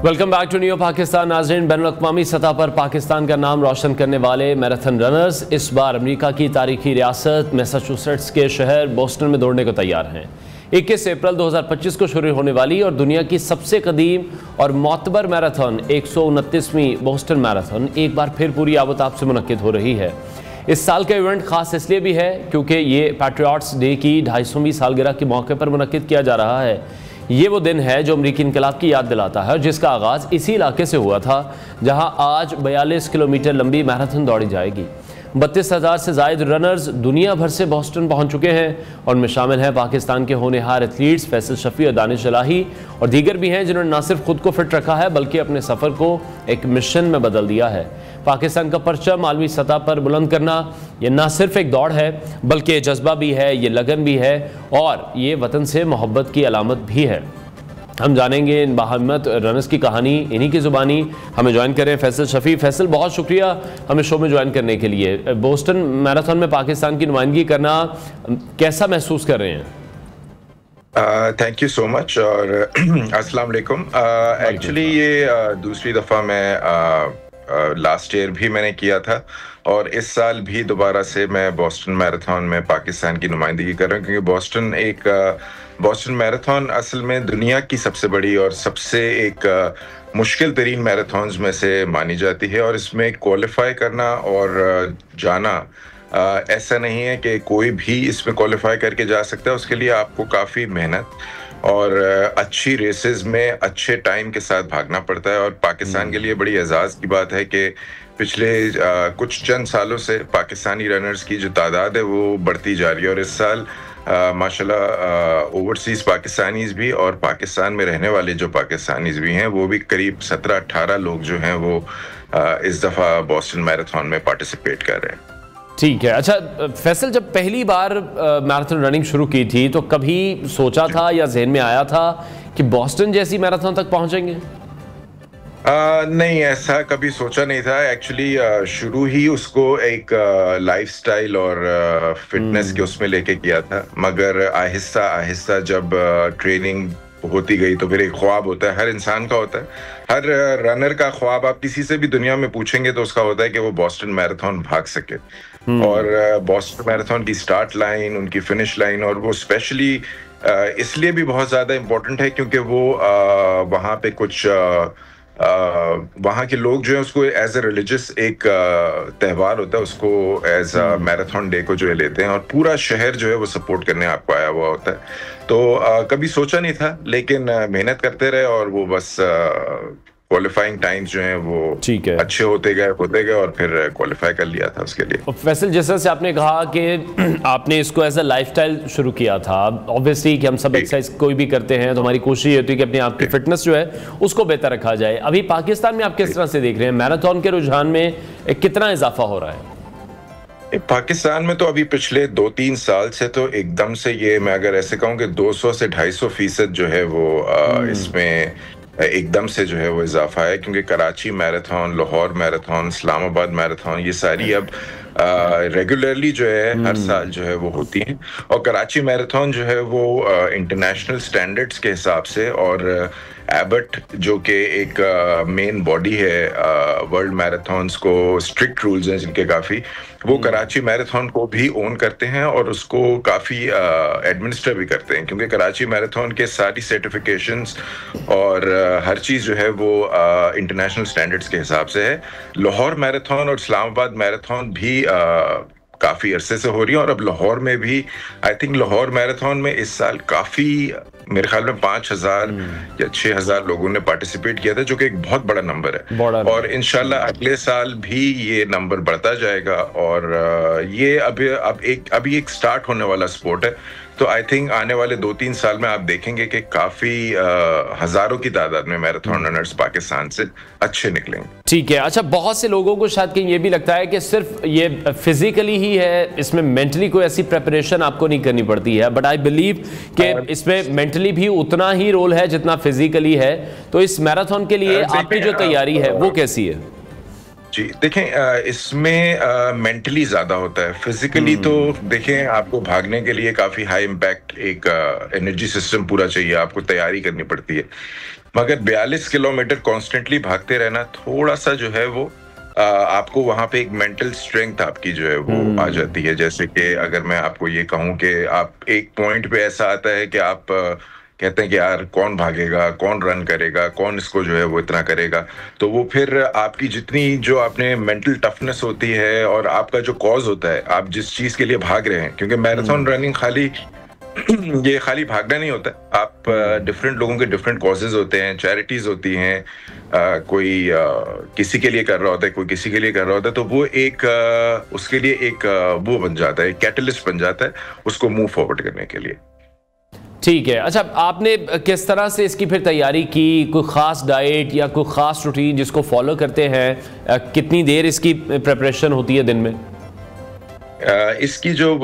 Welcome back to new Pakistan. नाज़रीन, बैनुल-अक़वामी सतह पर पाकिस्तान का नाम रोशन करने वाले मैराथन रनर्स इस बार अमेरिका की तारीखी रियासत मैसाचुसेट्स के शहर बोस्टन में दौड़ने को तैयार हैं। 21 अप्रैल 2025 को शुरू होने वाली और दुनिया की सबसे कदीम और मोतबर मैराथन 129वीं बोस्टन मैराथन एक बार फिर पूरी आबोताब से मुनक्किद हो रही है। इस साल का इवेंट खास इसलिए भी है क्योंकि ये पैट्रियट्स डे की 250वीं सालगिरह के मौके पर मुनक्किद किया जा रहा है। ये वो दिन है जो अमरीकी इनकलाब की याद दिलाता है और जिसका आगाज़ इसी इलाके से हुआ था जहां आज 42 किलोमीटर लंबी मैराथन दौड़ी जाएगी। 32,000 से ज़ायद रनर्स दुनिया भर से बोस्टन पहुंच चुके हैं और उनमें शामिल हैं पाकिस्तान के होनहार एथलीट्स फैसल शफी और दानिश इलाही और दीगर भी हैं जिन्होंने न सिर्फ खुद को फिट रखा है बल्कि अपने सफ़र को एक मिशन में बदल दिया है। पाकिस्तान का परचम आलमी सतह पर बुलंद करना ये न सिर्फ एक दौड़ है बल्कि जज्बा भी है, ये लगन भी है और ये वतन से मोहब्बत की अलामत भी है। हम जानेंगे इन बाहिम्मत रनर्स की कहानी इन्हीं की ज़ुबानी। हमें ज्वाइन करें फैसल शफी। फैसल, बहुत शुक्रिया हमें शो में ज्वाइन करने के लिए। बोस्टन मैराथन में पाकिस्तान की नुमाइंदगी करना कैसा महसूस कर रहे हैं? थैंक यू सो मच और अस्सलाम वालेकुम। एक्चुअली ये दूसरी दफ़ा मैं लास्ट ईयर भी मैंने किया था और इस साल भी दोबारा से मैं बोस्टन मैराथन में पाकिस्तान की नुमाइंदगी कर रहा हूँ, क्योंकि बोस्टन मैराथन असल में दुनिया की सबसे बड़ी और सबसे एक मुश्किल तरीन मैराथन्स में से मानी जाती है। और इसमें क्वालिफाई करना और जाना ऐसा नहीं है कि कोई भी इसमें क्वालिफाई करके जा सकता है। उसके लिए आपको काफ़ी मेहनत और अच्छी रेसेस में अच्छे टाइम के साथ भागना पड़ता है। और पाकिस्तान के लिए बड़ी एजाज़ की बात है कि पिछले कुछ चंद सालों से पाकिस्तानी रनर्स की जो तादाद है वो बढ़ती जा रही है। और इस साल माशाल्लाह ओवरसीज़ पाकिस्तानीज़ भी और पाकिस्तान में रहने वाले जो पाकिस्तानीज़ भी हैं वो भी करीब 17-18 लोग जो हैं वो इस दफ़ा बोस्टन मैराथन में पार्टिसिपेट कर रहे हैं। ठीक है। अच्छा फैसल, जब पहली बार मैराथन रनिंग शुरू की थी तो कभी सोचा था या जहन में आया था कि बोस्टन जैसी मैराथन तक पहुंचेंगे? नहीं, ऐसा कभी सोचा नहीं था। एक्चुअली शुरू ही उसको एक लाइफस्टाइल और फिटनेस के उसमें लेके किया था, मगर आहिस्ता आहिस्ता जब ट्रेनिंग होती गई तो फिर एक ख्वाब होता है, हर इंसान का होता है, हर रनर का ख्वाब आप किसी से भी दुनिया में पूछेंगे तो उसका होता है कि वो बोस्टन मैराथन भाग सके। और बोस्टन मैराथन की स्टार्ट लाइन, उनकी फिनिश लाइन, और वो स्पेशली इसलिए भी बहुत ज़्यादा इम्पोर्टेंट है क्योंकि वो वहाँ पे कुछ वहाँ के लोग जो है उसको एज ए रिलीजियस एक त्यौहार होता है, उसको एज अ मैराथन डे को जो है लेते हैं और पूरा शहर जो है वो सपोर्ट करने आपको आया हुआ होता है। तो कभी सोचा नहीं था, लेकिन मेहनत करते रहे और वो बस क्वालिफाइंग टाइम्स जो हैं वो अच्छे होते गए और फिर क्वालिफाई कर लिया था उसके लिए। फैसल, जैसे से आपने कहा कि आपने इसको एज अ लाइफस्टाइल शुरू किया था, ऑब्वियसली कि हम सब एक्सरसाइज कोई भी करते हैं तो हमारी कोशिश ये होती है कि अपने आप की फिटनेस जो है उसको बेहतर रखा जाए। अभी पाकिस्तान में आप किस तरह से देख रहे हैं, मैराथन के रुझान में कितना इजाफा हो रहा है? पाकिस्तान में तो अभी पिछले 2-3 साल से तो एकदम से ये, मैं अगर ऐसे कहूँ कि 200 से 250% जो है वो इसमें एकदम से जो है वो इजाफा है, क्योंकि Karachi marathon, Lahore marathon, Islamabad marathon, ये सारी अब रेगुलरली जो है हर साल जो है वो होती हैं। और कराची मैराथन जो है वो इंटरनेशनल स्टैंडर्ड्स के हिसाब से, और एबट जो कि एक मेन बॉडी है वर्ल्ड मैराथन्स को, स्ट्रिक्ट रूल्स हैं जिनके काफ़ी, वो कराची मैराथन को भी ओन करते हैं और उसको काफ़ी एडमिनिस्टर भी करते हैं, क्योंकि कराची मैराथन के सारी सर्टिफिकेशंस और हर चीज़ जो है वो इंटरनेशनल स्टैंडर्ड्स के हिसाब से है। लाहौर मैराथन और इस्लामाबाद मैराथन भी काफ़ी अरसे से हो रही है और अब लाहौर में भी, आई थिंक लाहौर मैराथन में इस साल काफ़ी, मेरे ख्याल में 5,000 या 6,000 लोगों ने पार्टिसिपेट किया था, जो कि एक बहुत बड़ा नंबर है। और इंशाल्लाह अगले साल भी ये नंबर बढ़ता जाएगा और ये अभी एक स्टार्ट होने वाला स्पोर्ट है। तो आई थिंक आने वाले 2-3 साल में आप देखेंगे कि काफी हजारों की तादाद में मैराथन रनर्स पाकिस्तान से अच्छे निकलेंगे। ठीक है। अच्छा, बहुत से लोगों को शायद कहीं ये भी लगता है कि सिर्फ ये फिजिकली ही है, इसमें मेंटली कोई ऐसी प्रेपरेशन आपको नहीं करनी पड़ती है, बट आई बिलीव कि इसमें मेंटली भी उतना ही रोल है जितना फिजिकली है। तो इस मैराथन के लिए आपकी जो तैयारी है वो कैसी है? जी देखें, इसमें मेंटली ज्यादा होता है। फिजिकली तो देखें, आपको भागने के लिए काफी हाई इम्पैक्ट एक एनर्जी सिस्टम पूरा चाहिए, आपको तैयारी करनी पड़ती है। मगर 42 किलोमीटर कॉन्स्टेंटली भागते रहना थोड़ा सा जो है वो आपको वहां पे एक मेंटल स्ट्रेंथ आपकी जो है वो आ जाती है। जैसे कि अगर मैं आपको ये कहूं कि आप एक पॉइंट पे ऐसा आता है कि आप कहते हैं कि यार कौन भागेगा, कौन रन करेगा, कौन इसको जो है वो इतना करेगा, तो वो फिर आपकी जितनी जो आपने मेंटल टफनेस होती है और आपका जो कॉज होता है, आप जिस चीज के लिए भाग रहे हैं, क्योंकि मैराथन रनिंग ये खाली भागना नहीं होता, आप डिफरेंट लोगों के डिफरेंट कॉजेज होते हैं, चैरिटीज होती हैं, कोई किसी के लिए कर रहा होता है, कोई किसी के लिए कर रहा होता है, तो वो एक उसके लिए एक वो बन जाता है, कैटलिस्ट बन जाता है उसको मूव फॉरवर्ड करने के लिए। ठीक है। अच्छा, आपने किस तरह से इसकी फिर तैयारी की? कोई ख़ास डाइट या कोई ख़ास रूटीन जिसको फॉलो करते हैं? कितनी देर इसकी प्रिपरेशन होती है दिन में? इसकी जो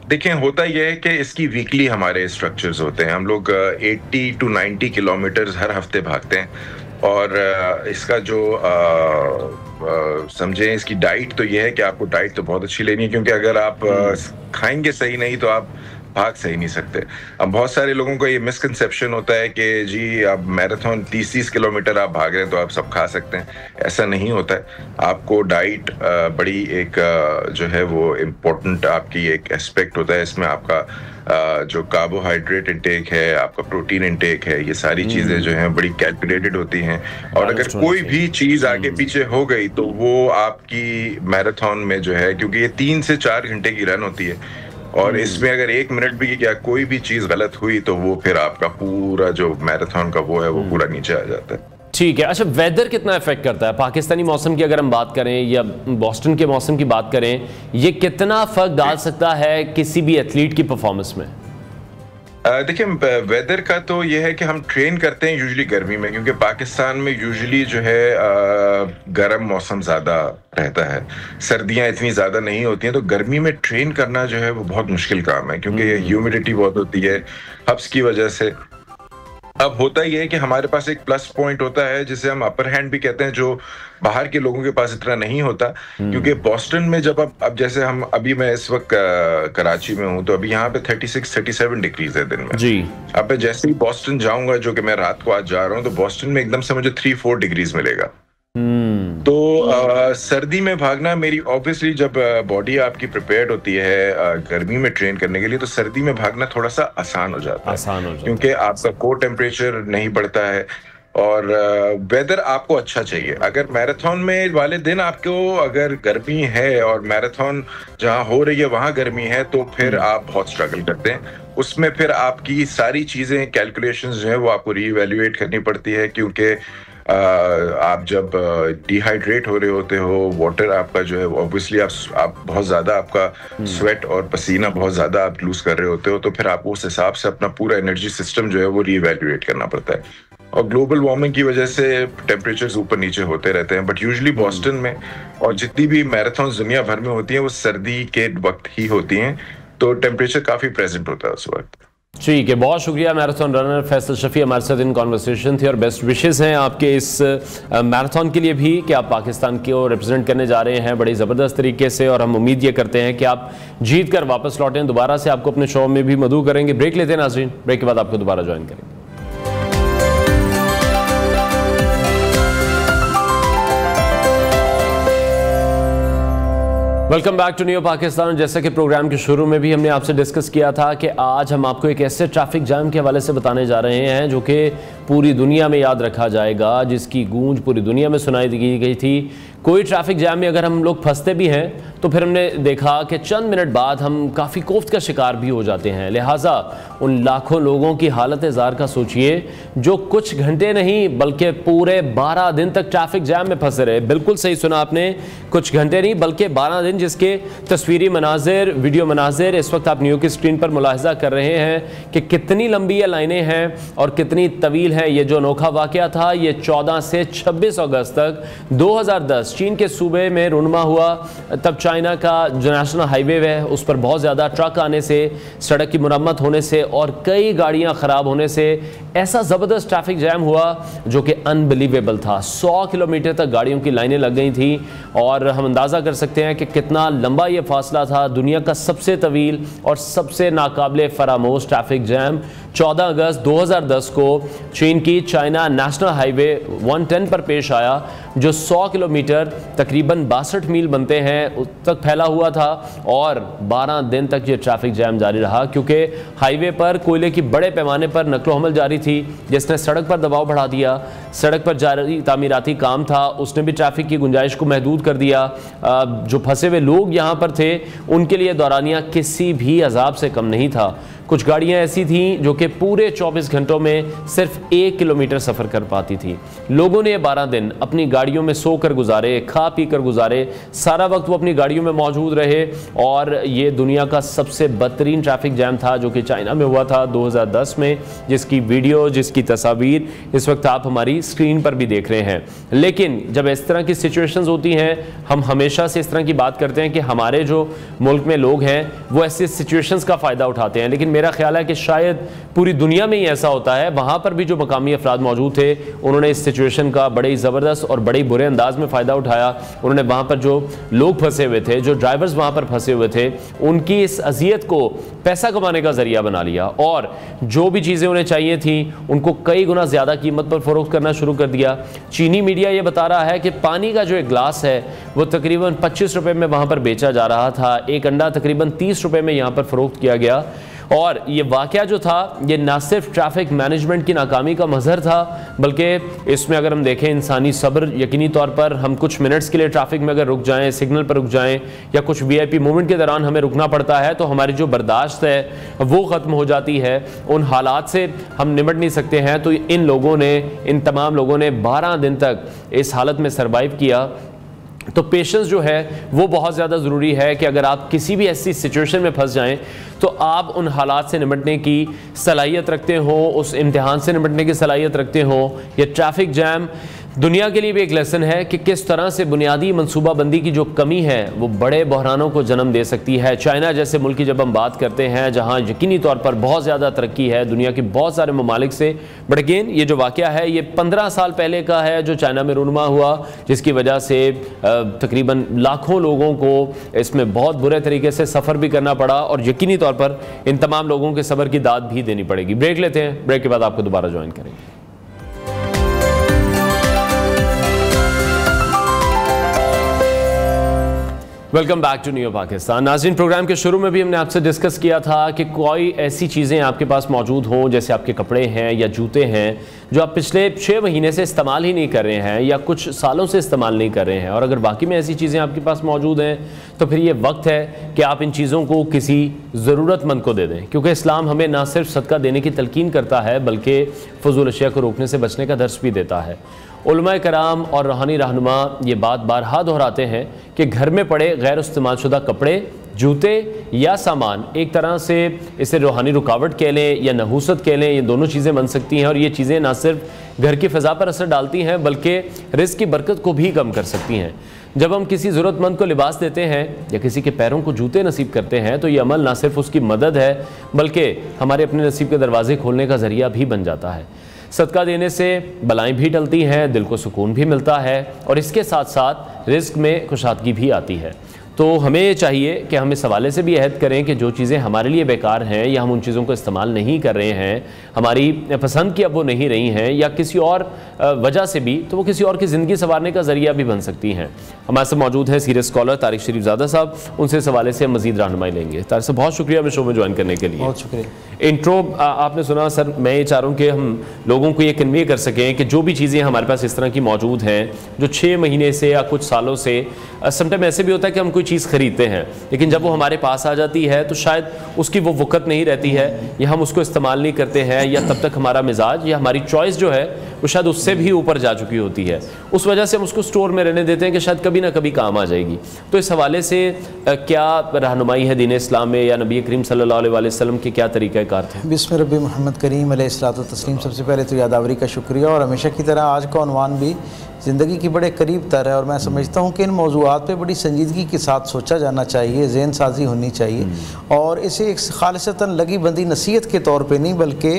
देखें, होता यह है कि इसकी वीकली हमारे स्ट्रक्चर्स होते हैं। हम लोग 80 to 90 किलोमीटर हर हफ्ते भागते हैं, और इसका जो समझें, इसकी डाइट तो यह है कि आपको डाइट तो बहुत अच्छी लेनी है, क्योंकि अगर आप खाएंगे सही नहीं तो आप भाग सही नहीं सकते। अब बहुत सारे लोगों को ये मिसकंसेप्शन होता है कि जी आप मैराथन 30-30 किलोमीटर आप भाग रहे हैं तो आप सब खा सकते हैं। ऐसा नहीं होता है। आपको डाइट बड़ी एक जो है वो इम्पोर्टेंट आपकी एक एस्पेक्ट होता है। इसमें आपका जो कार्बोहाइड्रेट इंटेक है, आपका प्रोटीन इंटेक है, ये सारी चीजें जो हैं बड़ी कैलकुलेटेड होती हैं, और अगर कोई भी चीज आगे पीछे हो गई तो वो आपकी मैराथन में जो है, क्योंकि ये 3 से 4 घंटे की रन होती है, और इसमें अगर 1 मिनट भी क्या कोई भी चीज गलत हुई तो वो फिर आपका पूरा जो मैराथन का वो है वो पूरा नीचे आ जाता है। ठीक है। अच्छा, वेदर कितना इफेक्ट करता है? पाकिस्तानी मौसम की अगर हम बात करें या बोस्टन के मौसम की बात करें, ये कितना फर्क डाल सकता है किसी भी एथलीट की परफॉर्मेंस में? देखिए, वेदर का तो ये है कि हम ट्रेन करते हैं यूजुअली गर्मी में, क्योंकि पाकिस्तान में यूजुअली जो है गर्म मौसम ज़्यादा रहता है, सर्दियां इतनी ज़्यादा नहीं होती हैं, तो गर्मी में ट्रेन करना जो है वो बहुत मुश्किल काम है, क्योंकि ह्यूमिडिटी बहुत होती है हब्स की वजह से। अब होता ही है कि हमारे पास एक प्लस पॉइंट होता है जिसे हम अपर हैंड भी कहते हैं, जो बाहर के लोगों के पास इतना नहीं होता, क्योंकि बोस्टन में जब अब जैसे हम अभी मैं इस वक्त कराची में हूं, तो अभी यहाँ पे 36-37 डिग्रीज है दिन में जी। अब मैं जैसे ही बोस्टन जाऊंगा, जो कि मैं रात को आज जा रहा हूँ, तो बोस्टन में एकदम से मुझे 3-4 डिग्रीज मिलेगा। तो सर्दी में भागना मेरी ऑब्वियसली, जब बॉडी आपकी प्रिपेयर्ड होती है गर्मी में ट्रेन करने के लिए, तो सर्दी में भागना थोड़ा सा आसान हो जाता है, क्योंकि आपका कोर टेम्परेचर नहीं बढ़ता है और वेदर आपको अच्छा चाहिए। अगर मैराथन में वाले दिन आपको अगर गर्मी है और मैराथन जहां हो रही है वहां गर्मी है, तो फिर आप बहुत स्ट्रगल करते हैं। उसमें फिर आपकी सारी चीजें, कैलकुलेशंस जो है वो आपको रीइवैल्यूएट करनी पड़ती है, क्योंकि आप जब डिहाइड्रेट हो रहे होते हो, वाटर आपका जो है ऑब्वियसली आप बहुत ज्यादा आपका स्वेट और पसीना बहुत ज्यादा आप लूज कर रहे होते हो, तो फिर आपको उस हिसाब से अपना पूरा एनर्जी सिस्टम जो है वो रीइवैल्यूएट करना पड़ता है। और ग्लोबल वार्मिंग की वजह से टेम्परेचर्स ऊपर नीचे होते रहते हैं, बट यूजुअली बोस्टन में और जितनी भी मैराथन दुनिया भर में होती हैं वो सर्दी के वक्त ही होती हैं, तो टेम्परेचर काफी प्रेजेंट होता है उस वक्त। ठीक है, बहुत शुक्रिया मैराथन रनर फैसल शफी, हमारे साथ इन कॉन्वर्सेशन थी, और बेस्ट विशेस हैं आपके इस मैराथन के लिए भी कि आप पाकिस्तान को रिप्रेजेंट करने जा रहे हैं बड़ी ज़बरदस्त तरीके से, और हम उम्मीद ये करते हैं कि आप जीत कर वापस लौटें। दोबारा से आपको अपने शो में भी मदऊ करेंगे। ब्रेक लेते हैं नाज़रीन, ब्रेक के बाद आपको दोबारा ज्वाइन करेंगे। Welcome back to new Pakistan. जैसा कि प्रोग्राम के शुरू में भी हमने आपसे डिस्कस किया था कि आज हम आपको एक ऐसे ट्रैफिक जाम के हवाले से बताने जा रहे हैं जो कि पूरी दुनिया में याद रखा जाएगा, जिसकी गूंज पूरी दुनिया में सुनाई दी गई थी। कोई ट्रैफिक जाम में अगर हम लोग फंसते भी हैं तो फिर हमने देखा कि चंद मिनट बाद हम काफ़ी कोफ्त का शिकार भी हो जाते हैं। लिहाजा उन लाखों लोगों की हालत ज़ार का सोचिए जो कुछ घंटे नहीं बल्कि पूरे 12 दिन तक ट्रैफिक जाम में फंसे रहे। बिल्कुल सही सुना आपने, कुछ घंटे नहीं बल्कि 12 दिन, जिसके तस्वीरी मनाजिर, वीडियो मनाजिर इस वक्त आप न्यू की स्क्रीन पर मुलाहिजा कर रहे हैं कि कितनी लंबी ये लाइनें हैं और कितनी तवील है। ये जो अनोखा वाक़या था ये 14 से 26 अगस्त तक 2010 चीन के सूबे में रूनमा हुआ। तब चाइना का जो नेशनल हाईवे है उस पर बहुत ज़्यादा ट्रक आने से, सड़क की मुरम्मत होने से और कई गाड़ियां ख़राब होने से ऐसा ज़बरदस्त ट्रैफिक जैम हुआ जो कि अनबिलीवेबल था। 100 किलोमीटर तक गाड़ियों की लाइनें लग गई थी और हम अंदाज़ा कर सकते हैं कि कितना लंबा ये फासला था। दुनिया का सबसे तवील और सबसे नाकाबिले फरामोश ट्रैफिक जैम 14 अगस्त 2010 को चीन की चाइना नेशनल हाईवे 110 पर पेश आया, जो 100 किलोमीटर तकरीबन 62 मील बनते हैं उस तक फैला हुआ था। और 12 दिन तक ये ट्रैफिक जैम जारी रहा क्योंकि हाईवे पर कोयले की बड़े पैमाने पर नकलो हमल जारी थी, जिसने सड़क पर दबाव बढ़ा दिया। सड़क पर जारी तामीराती काम था, उसने भी ट्रैफिक की गुंजाइश को महदूद कर दिया। जो फंसे हुए लोग यहाँ पर थे उनके लिए दौरानिया किसी भी अजाब से कम नहीं था। कुछ गाड़ियां ऐसी थीं जो कि पूरे 24 घंटों में सिर्फ 1 किलोमीटर सफ़र कर पाती थी। लोगों ने 12 दिन अपनी गाड़ियों में सोकर गुजारे, खा पी कर गुजारे, सारा वक्त वो अपनी गाड़ियों में मौजूद रहे। और ये दुनिया का सबसे बदतरीन ट्रैफिक जैम था जो कि चाइना में हुआ था 2010 में, जिसकी वीडियो, जिसकी तस्वीर इस वक्त आप हमारी स्क्रीन पर भी देख रहे हैं। लेकिन जब इस तरह की सिचुएशंस होती हैं, हम हमेशा से इस तरह की बात करते हैं कि हमारे जो मुल्क में लोग हैं वो ऐसी सिचुएशंस का फ़ायदा उठाते हैं, लेकिन मेरा ख्याल है कि शायद पूरी दुनिया में ही ऐसा होता है। वहाँ पर भी जो मकामी अफराद मौजूद थे, उन्होंने इस सिचुएशन का बड़े ज़बरदस्त और बड़े बुरे अंदाज में फ़ायदा उठाया। उन्होंने वहाँ पर जो लोग फंसे हुए थे, जो ड्राइवर्स वहाँ पर फंसे हुए थे, उनकी इस अजियत को पैसा कमाने का ज़रिया बना लिया और जो भी चीज़ें उन्हें चाहिए थी उनको कई गुना ज़्यादा कीमत पर फ़रोख्त करना शुरू कर दिया। चीनी मीडिया ये बता रहा है कि पानी का जो एक गिलास है वो तकरीबन 25 रुपये में वहाँ पर बेचा जा रहा था। एक अंडा तकरीबन 30 रुपये में यहाँ पर फ़रोख्त किया गया। और ये वाक़या जो था ये ना सिर्फ ट्रैफिक मैनेजमेंट की नाकामी का मज़हर था, बल्कि इसमें अगर हम देखें इंसानी सब्र, यकीनी तौर पर हम कुछ मिनट्स के लिए ट्रैफिक में अगर रुक जाएं, सिग्नल पर रुक जाएं या कुछ VIP मूवमेंट के दौरान हमें रुकना पड़ता है तो हमारी जो बर्दाश्त है वो ख़त्म हो जाती है। उन हालात से हम निपट नहीं सकते हैं। तो इन लोगों ने, इन तमाम लोगों ने 12 दिन तक इस हालत में सर्वाइव किया। तो पेशेंस जो है वो बहुत ज़्यादा ज़रूरी है कि अगर आप किसी भी ऐसी सिचुएशन में फंस जाएं तो आप उन हालात से निपटने की सलाहियत रखते हो, उस इम्तिहान से निपटने की सलाहियत रखते हो। ये ट्रैफिक जैम दुनिया के लिए भी एक लेसन है कि किस तरह से बुनियादी मनसूबाबंदी की जो कमी है वो बड़े बहरानों को जन्म दे सकती है। चाइना जैसे मुल्क की जब हम बात करते हैं जहां यकीनी तौर पर बहुत ज़्यादा तरक्की है दुनिया के बहुत सारे ममालिक से, बट अगेन ये जो वाक़या है ये 15 साल पहले का है जो चाइना में रूनुमा हुआ, जिसकी वजह से तकरीबन लाखों लोगों को इसमें बहुत बुरे तरीके से सफ़र भी करना पड़ा और यकीनी तौर पर इन तमाम लोगों के सब्र की दाद भी देनी पड़ेगी। ब्रेक लेते हैं, ब्रेक के बाद आपको दोबारा ज्वाइन करेंगे। Welcome back to new Pakistan. नाज़रीन, प्रोग्राम के शुरू में भी हमने आपसे डिस्कस किया था कि कोई ऐसी चीज़ें आपके पास मौजूद हों, जैसे आपके कपड़े हैं या जूते हैं, जो आप पिछले 6 महीने से इस्तेमाल ही नहीं कर रहे हैं या कुछ सालों से इस्तेमाल नहीं कर रहे हैं। और अगर बाकी में ऐसी चीज़ें आपके पास मौजूद हैं तो फिर ये वक्त है कि आप इन चीज़ों को किसी ज़रूरतमंद को दे दें, क्योंकि इस्लाम हमें ना सिर्फ सदका देने की तलकीन करता है बल्कि फजूल अशिया को रोकने से बचने का दर्स भी देता है। उलमाए कराम और रूहानी रहनुमा ये बात बारहा दोहराते हैं कि घर में पड़े गैर इस्तेमाल शुदा कपड़े, जूते या सामान एक तरह से इसे रूहानी रुकावट कह लें या नहूसत कह लें, ये दोनों चीज़ें बन सकती हैं। और ये चीज़ें ना सिर्फ घर की फ़िज़ा पर असर डालती हैं बल्कि रिज़्क़ की बरकत को भी कम कर सकती हैं। जब हम किसी ज़रूरतमंद को लिबास देते हैं या किसी के पैरों को जूते नसीब करते हैं तो ये अमल ना सिर्फ उसकी मदद है बल्कि हमारे अपने नसीब के दरवाजे खोलने का ज़रिया भी बन जाता है। सदका देने से बलाएं भी टलती हैं, दिल को सुकून भी मिलता है और इसके साथ साथ रिज़्क़ में खुशहादगी भी आती है। तो हमें चाहिए कि हम इस हवाले से भी अहद करें कि जो चीज़ें हमारे लिए बेकार हैं या हम उन चीज़ों को इस्तेमाल नहीं कर रहे हैं, हमारी पसंद की अब वो नहीं रही हैं या किसी और वजह से भी, तो वो किसी और की ज़िंदगी संवारने का ज़रिया भी बन सकती हैं। हमारे साथ मौजूद है सीरियस स्कॉलर तारिक शरीफजादा साहब, उनसे इस हवाले से हम मज़ीद रहनुमाई लेंगे। तारिक साहब, बहुत शुक्रिया हमें शो में ज्वाइन करने के लिए। बहुत शुक्रिया। इंट्रो आपने सुना सर, मैं ये चाह रहा हूँ कि हम लोगों को ये कन्वे कर सकें कि जो भी चीज़ें हमारे पास इस तरह की मौजूद हैं जो 6 महीने से या कुछ सालों से, समटाइम ऐसे भी होता है कि हम कोई चीज़ खरीदते हैं लेकिन जब वो हमारे पास आ जाती है तो शायद उसकी वो वक़्त नहीं रहती है या हम उसको इस्तेमाल नहीं करते हैं या तब तक हमारा मिजाज या हमारी चॉइस जो है वो शायद उससे भी ऊपर जा चुकी होती है। उस वजह से हम उसको स्टोर में रहने देते हैं कि शायद कभी ना कभी काम आ जाएगी। तो इस हवाले से क्या रहनुमाई है दीन इस्लाम में या नबी करीम सल्लल्लाहु अलैहि वसल्लम के क्या तरीक़ाकार थे? बिस्मिल्लाह रब्बी मोहम्मद करीम अलैहिस्सलातु तस्लीम। सबसे पहले तो यादावरी का शुक्रिया और हमेशा की तरह आज का उन्वान भी ज़िंदगी की बड़े करीब तर है और मैं समझता हूँ कि इन मौज़ूआत पे बड़ी संजीदगी के साथ सोचा जाना चाहिए, ज़हन साजी होनी चाहिए और इसे एक खालिसतन लगी बंदी नसीहत के तौर पे नहीं बल्कि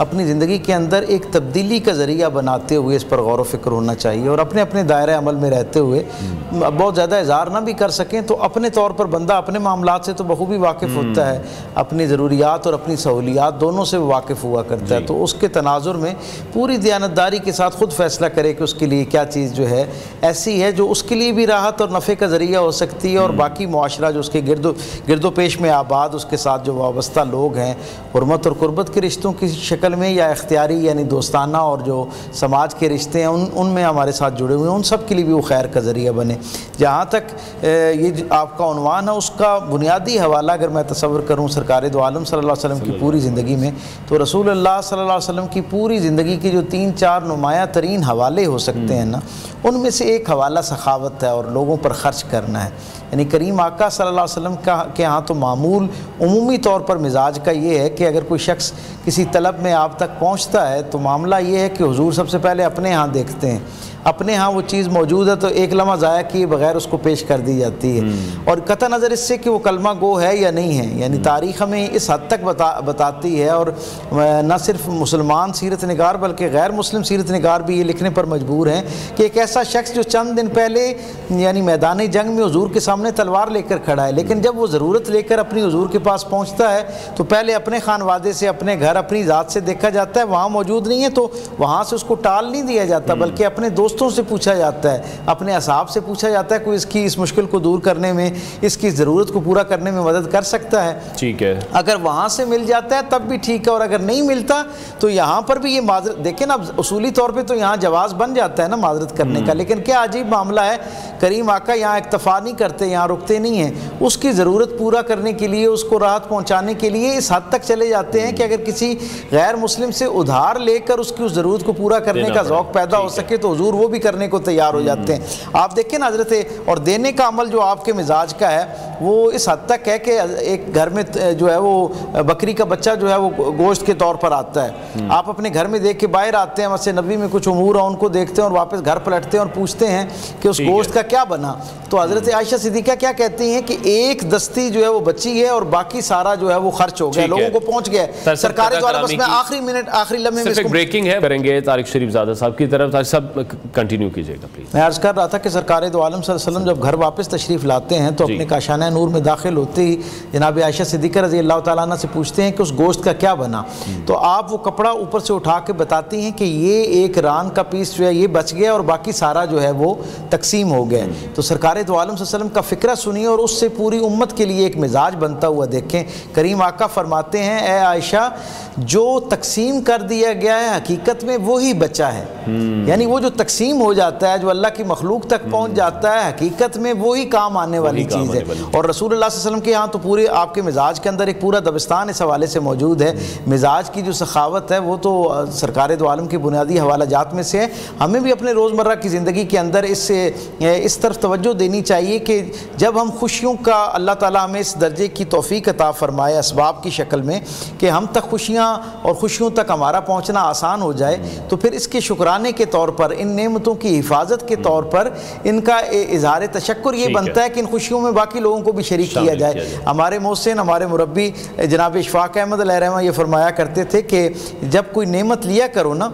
अपनी ज़िंदगी के अंदर एक तब्दीली का ज़रिया बनाते हुए इस पर गौर व फिक्र होना चाहिए और अपने अपने दायरे अमल में रहते हुए बहुत ज़्यादा इज़हार ना भी कर सकें तो अपने तौर पर बंदा अपने मामलात से तो बखूबी वाकिफ़ होता है, अपनी ज़रूरियात और अपनी सहूलियात दोनों से वाकिफ़ हुआ करता है। तो उसके तनाजुर में पूरी दयानतदारी के साथ ख़ुद फैसला करे कि उसके लिए क्या चीज़ जो है ऐसी है जो उसके लिए भी राहत और नफ़े का ज़रिया हो सकती है और बाकी मुआशरा जो उसके गिरदो पेश में आबाद उसके साथ जो वाबस्ता लोग हैं हुर्मत और कुर्बत के रिश्तों की शक्ल में या इख्तियारी यानी दोस्ताना और जो समाज के रिश्ते हैं उनमें हमारे साथ जुड़े हुए हैं, उन सब के लिए भी वो खैर का ज़रिया बने। जहाँ तक ये आपका उन्वान है, उसका बुनियादी हवाला अगर मैं तसव्वुर करूँ सरकार दो आलम सल्लल्लाहु अलैहि वसल्लम की पूरी ज़िंदगी में, तो रसूलुल्लाह सल्लल्लाहु अलैहि वसल्लम की पूरी ज़िंदगी के जो 3-4 नुमाया तरीन हवाले हो सकते हैं ना, उनमें से एक हवाला सखावत है और लोगों पर ख़र्च करना है। यानी करीम आका सल्लल्लाहु अलैहि वसल्लम के यहाँ तो मामूल उमूमी तौर पर मिजाज का ये है कि अगर कोई शख्स किसी तलब में आप तक पहुँचता है तो मामला ये है कि हुजूर सबसे पहले अपने यहाँ देखते हैं, अपने यहाँ वो चीज़ मौजूद है तो एक लम्हा ज़ाया किए बगैर उसको पेश कर दी जाती है। और कतई नज़र इससे कि वो कलमा गो है या नहीं है, यानी तारीख़ हमें इस हद तक बताती है। और न सिर्फ मुसलमान सीरत निगार बल्कि गैर मुस्लिम सीरत निगार भी ये लिखने पर मजबूर हैं कि एक ऐसा शख्स जो चंद दिन पहले यानी मैदान जंग में हुजूर के सामने तलवार लेकर खड़ा है, लेकिन जब वो ज़रूरत लेकर अपनी हुजूर के पास पहुँचता है तो पहले अपने खानवादे से, अपने घर, अपनी ज़ात से देखा जाता है, वहाँ मौजूद नहीं है तो वहाँ से उसको टाल नहीं दिया जाता, बल्कि अपने दोस्तों से पूछा जाता है, अपने असहाब से पूछा जाता है कोई इसकी इस मुश्किल को दूर करने में, इसकी ज़रूरत को पूरा करने में मदद कर सकता है। ठीक है, अगर वहाँ से मिल जाता है तब भी ठीक है, और अगर नहीं मिलता तो यहाँ पर भी ये माजरत, देखें ना उसूली तौर पे तो यहाँ जवाज बन जाता है ना माजरत करने का, लेकिन क्या अजीब मामला है, करीम आका यहाँ इक्तफा नहीं करते, यहाँ रुकते नहीं हैं, उसकी ज़रूरत पूरा करने के लिए, उसको राहत पहुँचाने के लिए इस हद तक चले जाते हैं कि अगर किसी गैर मुस्लिम से उधार लेकर उसकी उस ज़रूरत को पूरा करने का ज़ौक़ पैदा हो सके तो हुजूर वो भी करने को तैयार हो जाते हैं। आप देखें ना हज़रत, और देने का अमल जो आपके मिजाज का है वो इस हद तक है कि एक घर में जो है वो बकरी का बच्चा जो है वो गोश्त के तौर पर आता है, आप अपने घर में देख के बाहर आते हैं, मस्जिद नबी में कुछ उमूर है उनको देखते हैं और वापस घर पलटते हैं और पूछते हैं कि उस गोश्त का क्या बना, तो हज़रत आयशा सिद्दीक़ा क्या कहती हैं कि एक दस्ती जो है वो बची है और बाकी सारा जो है वो खर्च हो गया, लोगों को पहुंच गया। सरकार द्वारा बस मैं आखिरी मिनट आखिरी लम्हे में ब्रेकिंग है करेंगे तारिक शरीफ ज़ादा साहब की तरफ, सब कंटिन्यू कीजिएगा प्लीज। मैं अर्ज़ कर रहा था कि सरकार दो आलम सल्लल्लाहु अलैहि वसल्लम जब घर वापस तशरीफ़ लाते हैं तो अपने काशाना नूर में दाखिल होते ही जनाब आयशा सिद्दीक़ा रज़ी अल्लाह तआला अन्हा से पूछते हैं कि उस गोश्त का क्या बना, तो आप वो कपड़ा ऊपर से उठा के बताती हैं कि ये एक रान का पीस जो है ये बच गया और बाकी सारा जो है वो तकसीम हो गया। तो सरकार दो आलम सल्लल्लाहु अलैहि वसल्लम का फ़िक्रा सुनिए और उससे पूरी उम्मत के लिए एक मिजाज बनता हुआ देखें। करीम आका फरमाते हैं, ए आयशा, जो तकसीम कर दिया गया है हकीकत में वही बचा है, यानी वो जो तकसीम हो जाता है, जो अल्लाह की मखलूक तक पहुंच जाता है, हकीकत में वही काम आने वाली चीज़ है। और रसूलुल्लाह सल्लल्लाहु अलैहि वसल्लम के यहाँ तो पूरे आपके मिजाज के अंदर एक पूरा दबिस्तान इस हवाले से मौजूद है। मिजाज की जो सखावत है वो तो सरकार दो आलम की बुनियादी हवाला जात में से है। हमें भी अपने रोज़मर्रा की ज़िंदगी के अंदर इस तरफ तवज्जो देनी चाहिए कि जब हम खुशियों का अल्लाह ताला हमें इस दर्जे की तौफीक अता फरमाए असबाब की शक्ल में कि हम तक खुशियाँ और खुशियों तक हमारा पहुँचना आसान हो जाए, तो फिर इसके शुक्राने के तौर पर, इन नेमतों की हिफाजत के तौर पर इनका इजहार तशक्कुर ये बनता है कि इन खुशियों में बाकी लोगों को भी शरीक किया जाए। हमारे मोहसिन, हमारे मुरब्बी जनाब इशफाक अहमद अलैहिर्रहमा ये फरमाया करते थे कि जब कोई नेमत लिया करो ना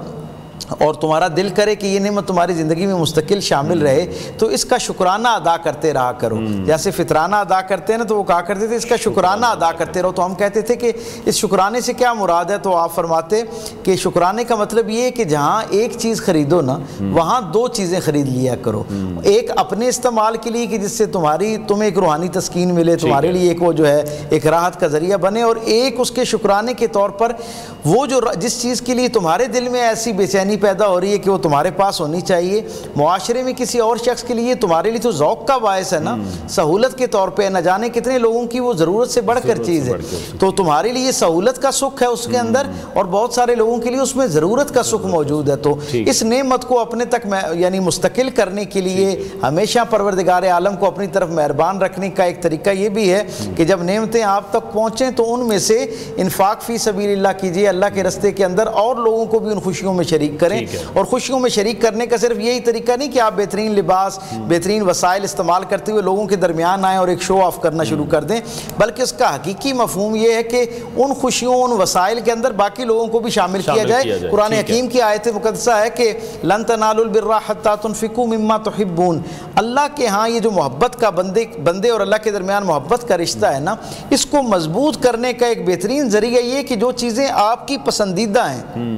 और तुम्हारा दिल करे कि ये नेमत तुम्हारी ज़िंदगी में मुस्तकिल शामिल रहे तो इसका शुक्राना अदा करते रहा करो। जैसे फितराना अदा करते हैं ना, तो वो कहा करते थे इसका शुक्राना अदा करते रहो। तो हम कहते थे कि इस शुक्राने से क्या मुराद है, तो आप फरमाते कि शुक्राने का मतलब ये है कि जहाँ एक चीज़ ख़रीदो ना वहाँ दो चीज़ें ख़रीद लिया करो, एक अपने इस्तेमाल के लिए कि जिससे तुम्हें एक रूहानी तस्कीन मिले, तुम्हारे लिए एक वो जो है एक राहत का ज़रिया बने, और एक उसके शुक्राने के तौर पर वो जो जिस चीज़ के लिए तुम्हारे दिल में ऐसी बेचैनी पैदा हो रही है कि वो तुम्हारे पास होनी चाहिए, मुआशरे में किसी और शख्स के लिए तुम्हारे लिए तो ज़ौक़ का बायस है ना, सहूलत के तौर पे न जाने कितने लोगों की वो ज़रूरत से बढ़कर चीज़ है, तो तुम्हारे लिए सहूलत का सुख है उसके अंदर और बहुत सारे लोगों के लिए उसमें ज़रूरत का सुख मौजूद है। तो इस नेमत को अपने तक यानी मुस्तकिल करने के लिए हमेशा परवरदिगार आलम को अपनी तरफ मेहरबान रखने का एक तरीका ये भी है कि जब नेमतें आप तक पहुँचें तो उनमें से इन्फाक फ़ी सबीलिल्लाह कीजिए, अल्लाह के रस्ते के अंदर, और लोगों को भी उन खुशियों में शरीक करें। और खुशियों में शरीक करने का सिर्फ यही तरीका नहीं कि आप बेहतरीन लिबास, बेहतरीन वसाइल इस्तेमाल करते हुए लोगों के दरमियान आएँ और एक शो ऑफ करना शुरू कर दें, बल्कि उसका हकीकी मफहूम ये है कि उन खुशियों, उन वसाइल के अंदर बाकी लोगों को भी शामिल किया जाए। कुरान हकीम की आयत मुक़द्दसा है कि लन तनालुल बिर्रा हत्ता तुनफिकू मिम्मा तुहिब्बून, अल्लाह के यहाँ ये जो मोहब्बत का बंदे और अल्लाह के दरमियान मोहब्बत का रिश्ता है ना, इसको मजबूत करने का एक बेहतरीन ज़रिया ये कि जो चीज़ें आप आपकी पसंदीदा हैं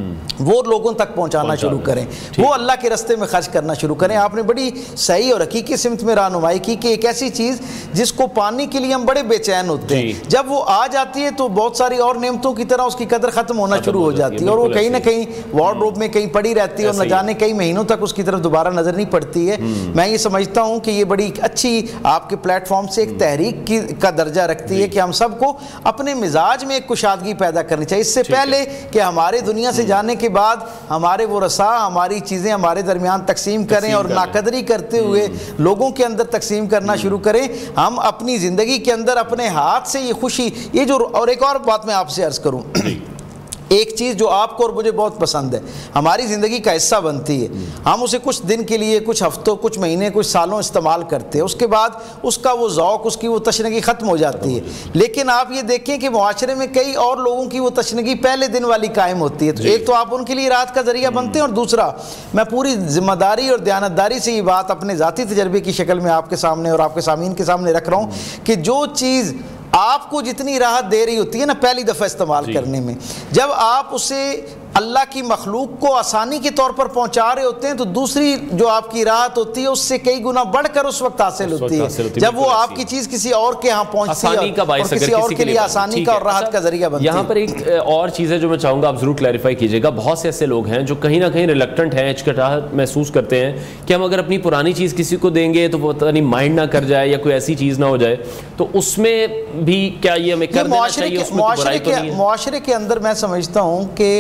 वो लोगों तक पहुंचाना शुरू करें, वो अल्लाह के रास्ते में खर्च करना शुरू करें। आपने बड़ी सही और हकीकी सिमत में रहनुमाई की कि एक ऐसी चीज़ जिसको पाने के लिए हम बड़े बेचैन होते हैं, जब वो आ जाती है तो बहुत सारी और नेमतों की तरह उसकी कदर खत्म होना शुरू हो जाती है और वो कहीं ना कहीं वार्डरोब में कहीं पड़ी रहती है और न जाने कई महीनों तक उसकी तरफ दोबारा नजर नहीं पड़ती है। मैं ये समझता हूँ कि ये बड़ी अच्छी आपके प्लेटफॉर्म से एक तहरीक का दर्जा रखती है कि हम सबको अपने मिजाज में एक कुशादगी पैदा करनी चाहिए। इससे पहले कि हमारे दुनिया से जाने के बाद हमारे वो रसा हमारी चीज़ें हमारे दरमियान तकसीम करें और नाकदरी करते हुए लोगों के अंदर तकसीम करना शुरू करें, हम अपनी ज़िंदगी के अंदर अपने हाथ से ये खुशी, ये जो, और एक और बात मैं आपसे अर्ज़ करूँ, एक चीज़ जो आपको और मुझे बहुत पसंद है, हमारी ज़िंदगी का हिस्सा बनती है, हम उसे कुछ दिन के लिए, कुछ हफ्तों, कुछ महीने, कुछ सालों इस्तेमाल करते हैं, उसके बाद उसका वो ज़ौक़, उसकी वो तशनगी ख़त्म हो जाती है। लेकिन आप ये देखें कि मुआशरे में कई और लोगों की वो तशनगी पहले दिन वाली कायम होती है। तो एक तो आप उनके लिए राहत का ज़रिया बनते हैं और दूसरा मैं पूरी ज़िम्मेदारी और दयानतदारी से ये बात अपने ज़ाती तजर्बे की शक्ल में आपके सामने और आपके सामीन के सामने रख रहा हूँ कि जो चीज़ आपको जितनी राहत दे रही होती है ना पहली दफ़ा इस्तेमाल करने में, जब आप उसे अल्लाह की मखलूक को आसानी के तौर पर पहुंचा रहे होते हैं तो दूसरी जो आपकी राहत होती है उससे कई गुना बढ़कर उस वक्त हासिल होती है जब वो आपकी चीज़ किसी और के यहाँ पहुंचती है और किसी और के लिए आसानी का और राहत का जरिया बनती है। यहाँ पर एक और चीज़ है जो मैं चाहूँगा आप जरूर क्लैरिफाई कीजिएगा। बहुत से ऐसे लोग हैं जो कहीं ना कहीं रिलक्टेंट हैं, हिचकिचाहट महसूस करते हैं कि हम अगर अपनी पुरानी चीज़ किसी को देंगे तो पता नहीं माइंड ना कर जाए या कोई ऐसी चीज़ ना हो जाए, तो उसमें भी क्या ये हमें कर देना चाहिए? मुआशरे के अंदर मैं समझता हूँ कि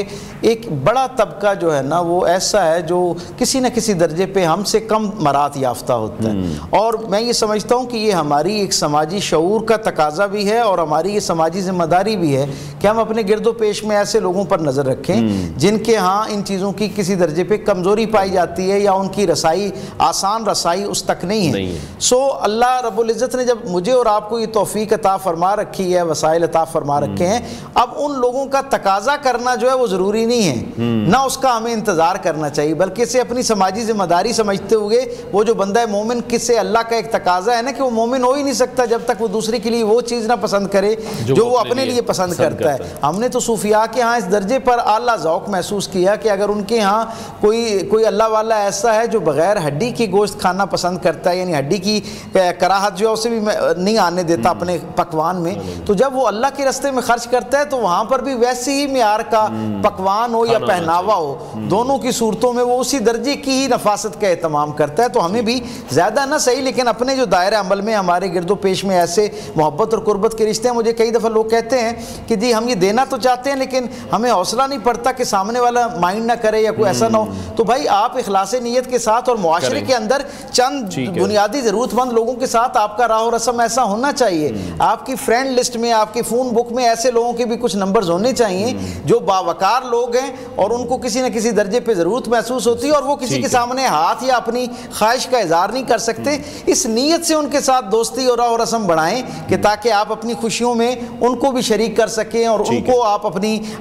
एक बड़ा तबका जो है ना वो ऐसा है जो किसी न किसी दर्जे पे हमसे कम मरात याफ्ता होता है, और मैं ये समझता हूँ कि ये हमारी एक समाजी शऊर का तकाजा भी है और हमारी ये समाजी जिम्मेदारी भी है कि हम अपने गिरदो पेश में ऐसे लोगों पर नज़र रखें जिनके यहाँ इन चीज़ों की किसी दर्जे पे कमज़ोरी पाई जाती है या उनकी रसाई, आसान रसाई उस तक नहीं है। सो अल्लाह रब्बुल इज़्ज़त ने जब मुझे और आपको ये तौफीक अता फरमा रखी है, वसाइल अता फरमा रखे हैं, अब उन लोगों का तकाजा करना जो है वो ज़रूरी नहीं है, ना उसका हमें इंतज़ार करना चाहिए, बल्कि इसे अपनी समाजी जिम्मेदारी समझते हुए वो जो बंदा है मोमिन, किससे अल्लाह का एक तकाजा है ना कि वो मोमिन हो ही नहीं सकता जब तक वो दूसरे के लिए वो चीज़ ना पसंद करे जो वो अपने लिए पसंद करता है। हमने तो सूफिया के यहाँ इस दर्जे पर आला ज़ौक़ महसूस किया कि अगर उनके यहाँ कोई अल्लाह वाला ऐसा है जो बग़ैर हड्डी की गोश्त खाना पसंद करता है, यानी हड्डी की कराहत जो है उसे भी नहीं आने देता अपने पकवान में, तो जब वो अल्लाह के रास्ते में खर्च करता है तो वहाँ पर भी वैसे ही मियार का पकवान हो या पहनावा हो, दोनों की सूरतों में वो उसी दर्जे की ही नफासत का एहतमाम करता है। तो हमें भी ज़्यादा ना सही लेकिन अपने जो दायरा अमल में हमारे गिरदो पेश में ऐसे मोहब्बत और कुर्बत के रिश्ते हैं, मुझे कई दफ़ा लोग कहते हैं कि जी हम ये देना तो चाहते हैं लेकिन हमें हौसला नहीं पड़ता कि सामने वाला माइंड ना करे या कोई ऐसा ना हो। तो भाई आप इखलास नीयत के साथ और मुआशरे के अंदर चंद बुनियादी ज़रूरतमंद लोगों के साथ आपका राह और रस्म ऐसा होना चाहिए, आपकी फ्रेंड लिस्ट में, आपकी फ़ोन बुक में ऐसे लोगों के भी कुछ नंबर्स होने चाहिए जो बावकार लोग हैं और उनको किसी न किसी दर्जे पे ज़रूरत महसूस होती है और वो किसी के सामने हाथ या अपनी ख्वाहिश का इजहार नहीं कर सकते। इस नीयत से उनके साथ दोस्ती और राह रस्म बढ़ाएं कि ताकि आप अपनी खुशियों में उनको भी शरीक कर सकें और उनको आप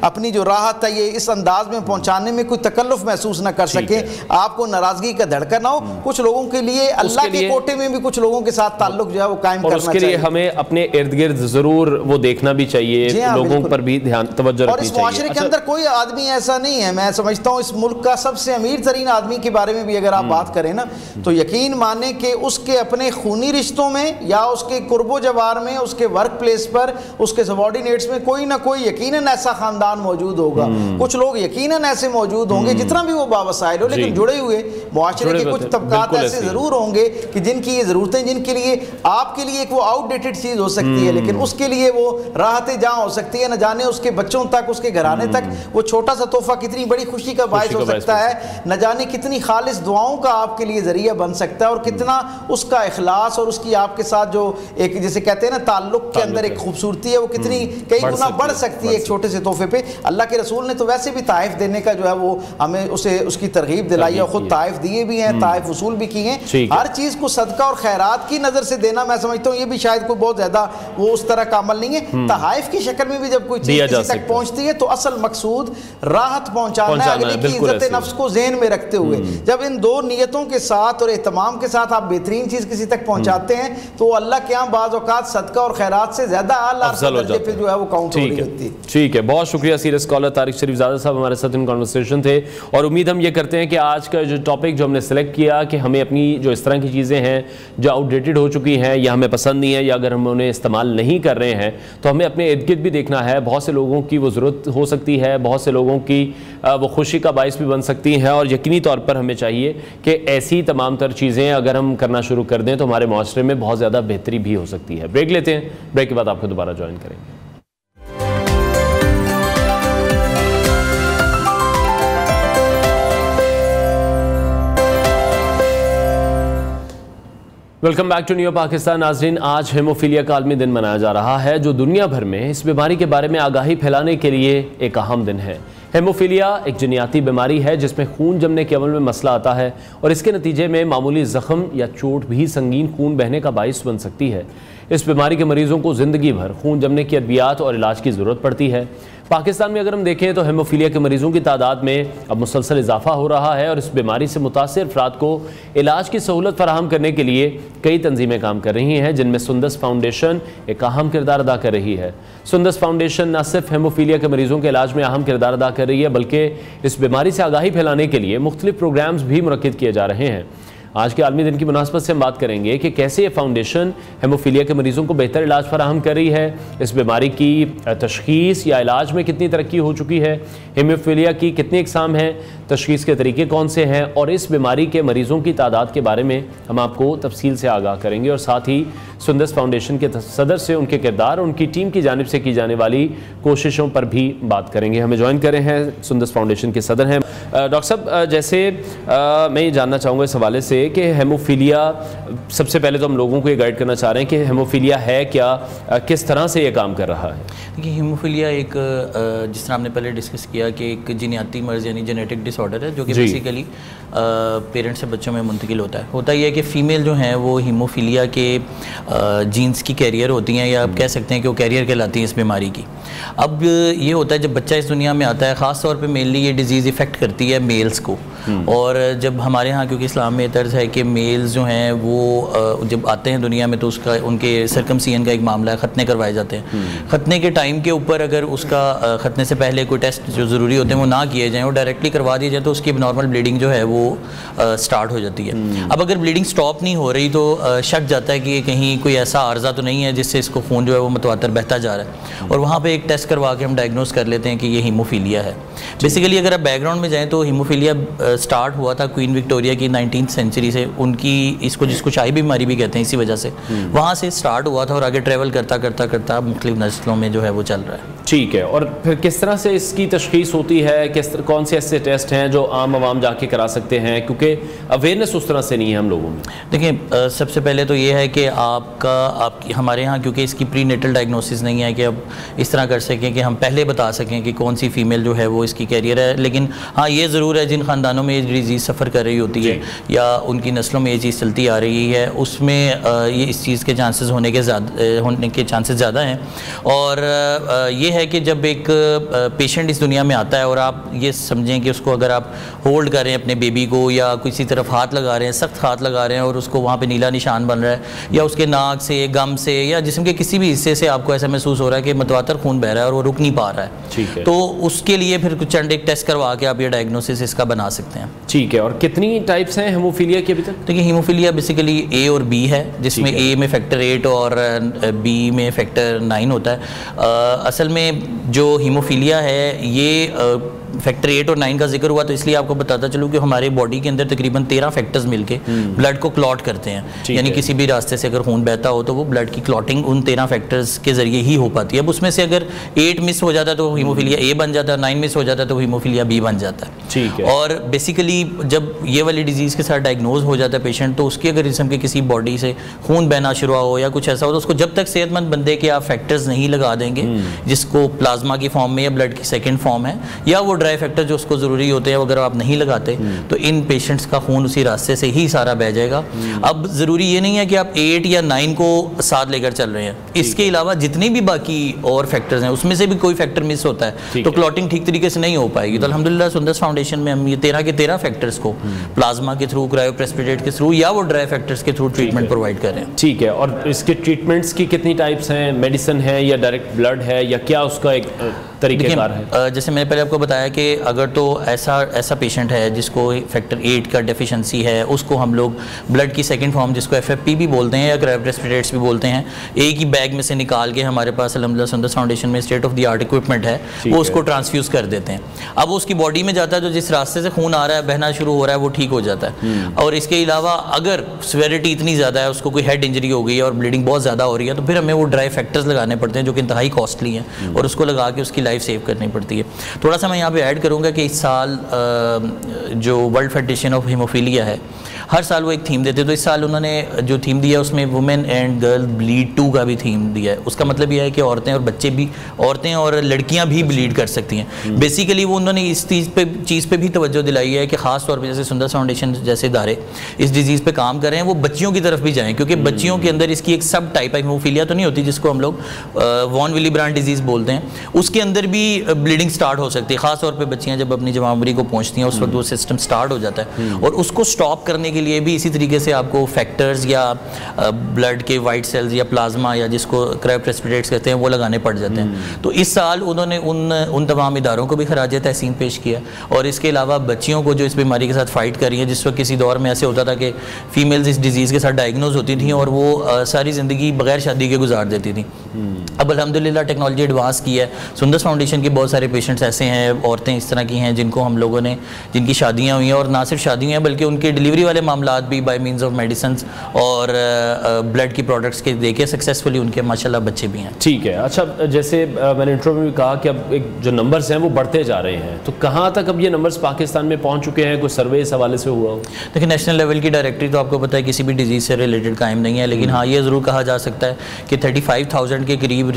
अपनी जो राहत है ये इस अंदाज में पहुंचाने में कोई तकल्लुफ़ महसूस ना कर सकें, आपको नाराज़गी का धड़का ना हो। कुछ लोगों के लिए अल्लाह के कोटे में भी कुछ लोगों के साथ ताल्लुक जो है वो कायम करना चाहिए। उसके लिए हमें अपने इर्द गिर्द ज़रूर वो देखना भी चाहिए, लोगों पर भी ध्यान तवज्जो रखनी चाहिए। और इस मुआशरे के अंदर कोई आदमी ऐसा नहीं है, मैं समझता हूँ इस मुल्क का सबसे अमीर तरीन आदमी के बारे में भी अगर आप बात करें ना तो यकीन माने कि उसके अपने खूनी रिश्तों में या उसके कुर्बो जवार में, उसके वर्क प्लेस पर, उसके सबॉर्डिनेट्स में कोई ना कोई यकीनन ऐसा खानदान मौजूद होगा। कुछ लोग यकीनन ऐसे मौजूद होंगे जितना भी वो बावसाइल हो लेकिन जुड़े हुए मुआशरे के कुछ तबकात ऐसे ज़रूर होंगे कि जिनकी ये ज़रूरतें, जिनके लिए आपके लिए एक वो आउटडेटेड चीज़ हो सकती है लेकिन उसके लिए वो राहतें जहाँ हो सकती है, न जाने उसके बच्चों तक, उसके घराने तक वो छोटा सा तोहफा कितनी बड़ी खुशी का बायस हो सकता है, न जाने कितनी खालिस दुआओं का आपके लिए जरिया बन सकता है और कितना उसका इखलास और उसकी आपके साथ जो एक जिसे कहते हैं ना ताल्लुक के अंदर एक खूबसूरती है वो कितनी कई गुना बढ़ सकती है एक छोटे से तोहफे पे। अल्लाह के रसूल ने तो वैसे भी ताइफ देने का जो है वो हमें उसे उसकी तरगीब दिलाई और खुद ताइफ दिए भी हैं, ताइफ वसूल भी किए हैं। हर चीज़ को सदका और खैरात की नज़र से देना मैं समझता हूँ ये भी शायद कोई बहुत ज़्यादा वो उस तरह का अमल नहीं है। तहाइफ की शक्ल में भी जब कोई चीज़ किसी तक पहुँचती है तो असल मकसूद राहत पहुंचाना है, अगले की इज्जत नफ्स को ज़हन में रखते हुए। जब इन दो नियतों के साथ और एहतमाम के साथ आप बेहतरीन चीज़ किसी तक पहुंचाते हैं तो अल्लाह के यहाँ बाज़ औक़ात सदका और खैरात से ज़्यादा दर्जे पे जो है वो काउंट हो रही होती है। ठीक है, बहुत शुक्रिया सीरियस स्कॉलर तारिक शरीफ ज़ादा साहब हमारे साथ इन कॉन्वर्सेशन थे। और उम्मीद हम ये करते हैं कि आज का जो टॉपिक जो हमने सेलेक्ट किया कि हमें अपनी जो इस तरह की चीज़ें हैं जो आउटडेटेड हो चुकी हैं या हमें पसंद नहीं है या अगर हम उन्हें इस्तेमाल नहीं कर रहे हैं तो हमें अपने इर्द गिर्द भी देखना है। बहुत से लोगों की वो ज़रूरत हो सकती है, बहुत से लोगों की वो खुशी का बायस भी बन सकती हैं और यकीनी तौर पर हमें चाहिए कि ऐसी तमाम तर चीज़ें अगर हम करना शुरू कर दें तो हमारे माशरे में बहुत ज़्यादा बेहतरी भी हो सकती है। ब्रेक लेते हैं, ब्रेक के बाद आपको दोबारा ज्वाइन करेंगे। Welcome back to new Pakistan. नाज़रीन, आज हेमोफीलिया का आलमी दिन मनाया जा रहा है जो दुनिया भर में इस बीमारी के बारे में आगाही फैलाने के लिए एक अहम दिन है। हेमोफीलिया एक जनियाती बीमारी है जिसमें खून जमने के अमल में मसला आता है और इसके नतीजे में मामूली ज़ख्म या चोट भी संगीन खून बहने का बाइस बन सकती है। इस बीमारी के मरीजों को ज़िंदगी भर खून जमने की अद्वियात और इलाज की ज़रूरत पड़ती है। पाकिस्तान में अगर हम देखें तो हेमोफीलिया के मरीजों की तादाद में अब मुसलसल इजाफा हो रहा है और इस बीमारी से मुतासिर अफराद को इलाज की सहूलत फराहम करने के लिए कई तंजीमें काम कर रही हैं जिनमें सुंदस फाउंडेशन एक अहम किरदार अदा कर रही है। सुंदस फाउंडेशन न सिर्फ हेमोफीलिया के मरीजों के इलाज में अहम किरदार अदा कर रही है बल्कि इस बीमारी से आगाही फैलाने के लिए मुख्तलिफ प्रोग्राम्स भी मुनक्किद किए जा रहे हैं। आज के आलमी दिन की मुनासबत से हम बात करेंगे कि कैसे ये फाउंडेशन हेमोफीलिया के मरीजों को बेहतर इलाज फराहम कर रही है, इस बीमारी की तशखीस या इलाज में कितनी तरक्की हो चुकी है, हेमोफीलिया की कितनी इकसाम हैं, तशखीस के तरीके कौन से हैं और इस बीमारी के मरीजों की तादाद के बारे में हम आपको तफसील से आगाह करेंगे और साथ ही सुंदस फाउंडेशन के सदर से उनके किरदार और उनकी टीम की जानिब से की जाने वाली कोशिशों पर भी बात करेंगे। हमें ज्वाइन कर रहे हैं सुंदस फाउंडेशन के सदर हैं डॉक्टर साहब। जैसे मैं ये जानना चाहूँगा इस हवाले से कि हेमोफीलिया, सबसे पहले तो हम लोगों को ये गाइड करना चाह रहे हैं कि हेमोफीलिया है क्या, किस तरह से ये काम कर रहा है। देखिए, हीमोफीलिया एक जिस तरह हमने पहले डिस्कस किया कि एक जीनियाती मर्ज़ यानी जेनेटिक डिसऑर्डर है जो कि बेसिकली पेरेंट्स से बच्चों में मुंतकिल होता है। कि फ़ीमेल जो हैं वो हीमोफीलिया के जीन्स की कैरियर होती हैं या आप कह सकते हैं कि वो कैरियर कहलाती हैं इस बीमारी की। अब ये होता है जब बच्चा इस दुनिया में आता है, ख़ास तौर पे मेनली ये डिज़ीज़ इफ़ेक्ट करती है मेल्स को। और जब हमारे यहाँ क्योंकि इस्लाम में तर्ज है कि मेल्स जो हैं वो जब आते हैं दुनिया में तो उसका उनके सर्कमसिजन का एक मामला है, खतने करवाए जाते हैं। खतने के टाइम के ऊपर अगर उसका खतने से पहले कोई टेस्ट जो ज़रूरी होते हैं वो ना किए जाएँ और डायरेक्टली करवा दिए जाए तो उसकी नॉर्मल ब्लीडिंग जो है वो स्टार्ट हो जाती है। अब अगर ब्लीडिंग स्टॉप नहीं हो रही तो शक जाता है कि कहीं कोई ऐसा आर्जा तो नहीं है जिससे इसको खून जो है वो मुतवातर बहता जा रहा है और वहाँ पे एक टेस्ट करवा के हम डायग्नोस कर लेते हैं कि ये हीमोफीलिया है। बेसिकली अगर आप बैकग्राउंड में जाएँ तो हीमोफीलिया स्टार्ट हुआ था क्वीन विक्टोरिया की 19th सेंचुरी से, उनकी इसको जिसको शाही बीमारी भी कहते हैं इसी वजह से वहाँ से स्टार्ट हुआ था और आगे ट्रेवल करता करता करता मुख्तलिफ नस्लों में जो है वो चल रहा है। ठीक है, और फिर किस तरह से इसकी तशखीस होती है, कौन से ऐसे टेस्ट हैं जो आम आवाम जाके करा सकते हैं क्योंकि अवेयरनेस उस तरह से नहीं है हम लोगों में। देखिए, सबसे पहले तो ये है कि हमारे यहाँ क्योंकि इसकी प्री नेटल डायग्नोसिस नहीं है कि अब इस तरह कर सकें कि हम पहले बता सकें कि कौन सी फीमेल जो है वो इसकी कैरियर है। लेकिन हाँ, ये ज़रूर है जिन ख़ानदानों में ये डिजीज़ सफ़र कर रही होती है या उनकी नस्लों में ये चीज़ चलती आ रही है उसमें ये इस चीज़ के चांसेस होने के चांसेस ज़्यादा हैं। और ये है कि जब एक पेशेंट इस दुनिया में आता है और आप ये समझें कि उसको अगर आप होल्ड कर रहे हैं अपने बेबी को या किसी तरफ हाथ लगा रहे हैं, सख्त हाथ लगा रहे हैं और उसको वहाँ पे नीला निशान बन रहा है या उसके नाक से, गम से या जिस्म के किसी भी हिस्से से आपको ऐसा महसूस हो रहा है कि मुतवातर खून बह रहा है और वो रुक नहीं पा रहा है, ठीक है, तो उसके लिए फिर कुछ चंद एक टेस्ट करवा के आप ये डायग्नोसिस इसका बना सकते हैं। ठीक है, और कितनी टाइप्स हैं हेमोफीलिया की अभी तक? देखिए, हीमोफीलिया बेसिकली ए और बी है जिसमें ए में फैक्टर 8 और बी में फैक्टर 9 होता है। असल में जो हीमोफीलिया है ये फैक्टर 8 और 9 का जिक्र हुआ तो इसलिए आपको बताता चलूँ कि हमारे बॉडी के अंदर तकरीबन 13 फैक्टर्स मिलके ब्लड को क्लॉट करते हैं, यानी किसी भी रास्ते से अगर खून बहता हो तो वो ब्लड की क्लॉटिंग उन 13 फैक्टर्स के जरिए ही हो पाती है। अब उसमें से अगर 8 मिस हो जाता है तो हीमोफीलिया ए बन जाता है, 9 मिस हो जाता है तो हीमोफीलिया बी बन जाता है। ठीक है, और बेसिकली जब ये वाली डिजीज़ के साथ डायग्नोज हो जाता है पेशेंट तो उसकी अगर जिस्म के किसी बॉडी से खून बहना शुरू हो या कुछ ऐसा हो तो उसको जब तक सेहतमंद बंदे के आप फैक्टर्स नहीं लगा देंगे जिसको प्लाज्मा की फॉर्म में या ब्लड की सेकेंड फॉर्म है या वो ड्राई फैक्टर जो उसको ज़रूरी होते हैं अगर आप नहीं लगाते तो इन पेशेंट्स का खून उसी रास्ते से ही सारा बह जाएगा। अब ज़रूरी ये नहीं है कि आप 8 या 9 को साथ लेकर चल रहे हैं, इसके अलावा जितने भी बाकी और फैक्टर्स हैं उसमें से भी कोई फैक्टर मिस होता है तो क्लॉटिंग ठीक तरीके से नहीं हो पाएगी। तो अल्हम्दुलिल्लाह सुंदस फाउंडेशन में हम ये 13 के 13 फैक्टर्स को प्लाज्मा के थ्रू, क्रायोप्रेसिपिटेट के थ्रू या वो ड्राई फैक्टर्स के थ्रू ट्रीटमेंट प्रोवाइड कर रहे हैं। ठीक है, और इसके ट्रीटमेंट्स की कितनी टाइप्स हैं? मेडिसिन है या डायरेक्ट ब्लड है या क्या उसका एक तरीकेकार है? जैसे मैंने पहले आपको बताया कि अगर तो ऐसा पेशेंट है जिसको फैक्टर 8 का डेफिशिएंसी है, उसको हम लोग ब्लड की सेकंड फॉर्म जिसको FFP भी बोलते हैं या क्रायोप्रेसिपिटेट्स भी बोलते हैं, एक ही बैग में से निकाल के हमारे पास अल्हम्दुलिल्लाह सुंदस फाउंडेशन में state of the art equipment है, वो उसको ट्रांसफ्यूज कर देते हैं। अब वो उसकी बॉडी में जाता है, तो जिस रास्ते से खून आ रहा है, बहना शुरू हो रहा है, वो ठीक हो जाता है। और इसके अलावा अगर सिवियरिटी इतनी ज़्यादा है, उसको कोई हेड इंजरी हो गई है और ब्लीडिंग बहुत ज़्यादा हो रही है, तो फिर हमें वो ड्राई फैक्टर्स लगाने पड़ते हैं जो कि इंतहाई कॉस्टली हैं और उसको लगा के उसकी लाइफ सेव करनी पड़ती है। थोड़ा सा मैं यहाँ पे ऐड करूँगा कि इस साल जो वर्ल्ड फेडरेशन ऑफ हीमोफीलिया है, हर साल वो एक थीम देते हैं, तो इस साल उन्होंने जो थीम दिया है उसमें वुमेन एंड गर्ल ब्लीड 2 का भी थीम दिया है। उसका मतलब यह है कि औरतें और बच्चे भी, औरतें और लड़कियां भी ब्लीड कर सकती हैं। बेसिकली वो उन्होंने इस चीज़ पे भी तवज्जो दिलाई है कि ख़ास तौर पे जैसे सुंदस फाउंडेशन जैसे इदारे इस डिज़ीज़ पे काम कर रहे हैं, वो बच्चियों की तरफ भी जाएँ, क्योंकि बच्चियों के अंदर इसकी एक सब टाइप है, हीमोफीलिया तो नहीं होती जिसको हम लोग वॉन विली ब्रांड डिजीज़ बोलते हैं, उसके अंदर भी ब्लीडिंग स्टार्ट हो सकती है। ख़ास तौर पर बच्चियाँ जब अपनी जवान उम्री को पहुँचती हैं उस वक्त वो सिस्टम स्टार्ट हो जाता है, और उसको स्टॉप करने के लिए भी इसी तरीके से आपको फैक्टर्स या ब्लड के वाइट सेल्स या प्लाज्मा या जिसको क्रायोप्रेसिपिटेट्स कहते हैं वो लगाने पड़ जाते हैं। तो इस साल उन्होंने उन तमाम इदारों को भी खराज तहसीन पेश किया, और इसके अलावा बच्चियों को जो इस बीमारी के साथ फाइट कर रही है, जिस वक्त किसी दौर में ऐसे होता था कि फीमेल्स इस डिजीज़ के साथ डायग्नोज होती थी और वो सारी ज़िंदगी बगैर शादी के गुजार देती थी। अब अल्हम्दुलिल्लाह टेक्नोलॉजी एडवांस की है। सुंदस फाउंडेशन के बहुत सारे पेशेंट्स ऐसे हैं, औरतें इस तरह की हैं जिनको हम लोगों ने, जिनकी शादियाँ हुई हैं, और ना सिर्फ शादी हुई हैं बल्कि उनके डिलीवरी वाले मामलात भी बाय मींस ऑफ मेडिसिन और ब्लड की प्रोडक्ट्स के देके सक्सेसफुली उनके माशाल्लाह बच्चे भी हैं। ठीक है, अच्छा जैसे मैंने इंट्रो में भी कहा कि अब एक जो नंबर्स हैं वो बढ़ते जा रहे हैं, तो कहाँ तक अब ये नंबर्स पाकिस्तान में पहुँच चुके हैं? कुछ सर्वे इस हवाले से हुआ हो? देखिए, नेशनल लेवल की डायरेक्टरी तो आपको पता है किसी भी डिजीज़ से रिलेटेड कायम नहीं है, लेकिन हाँ ये ज़रूर कहा जा सकता है कि 35,000 के करीब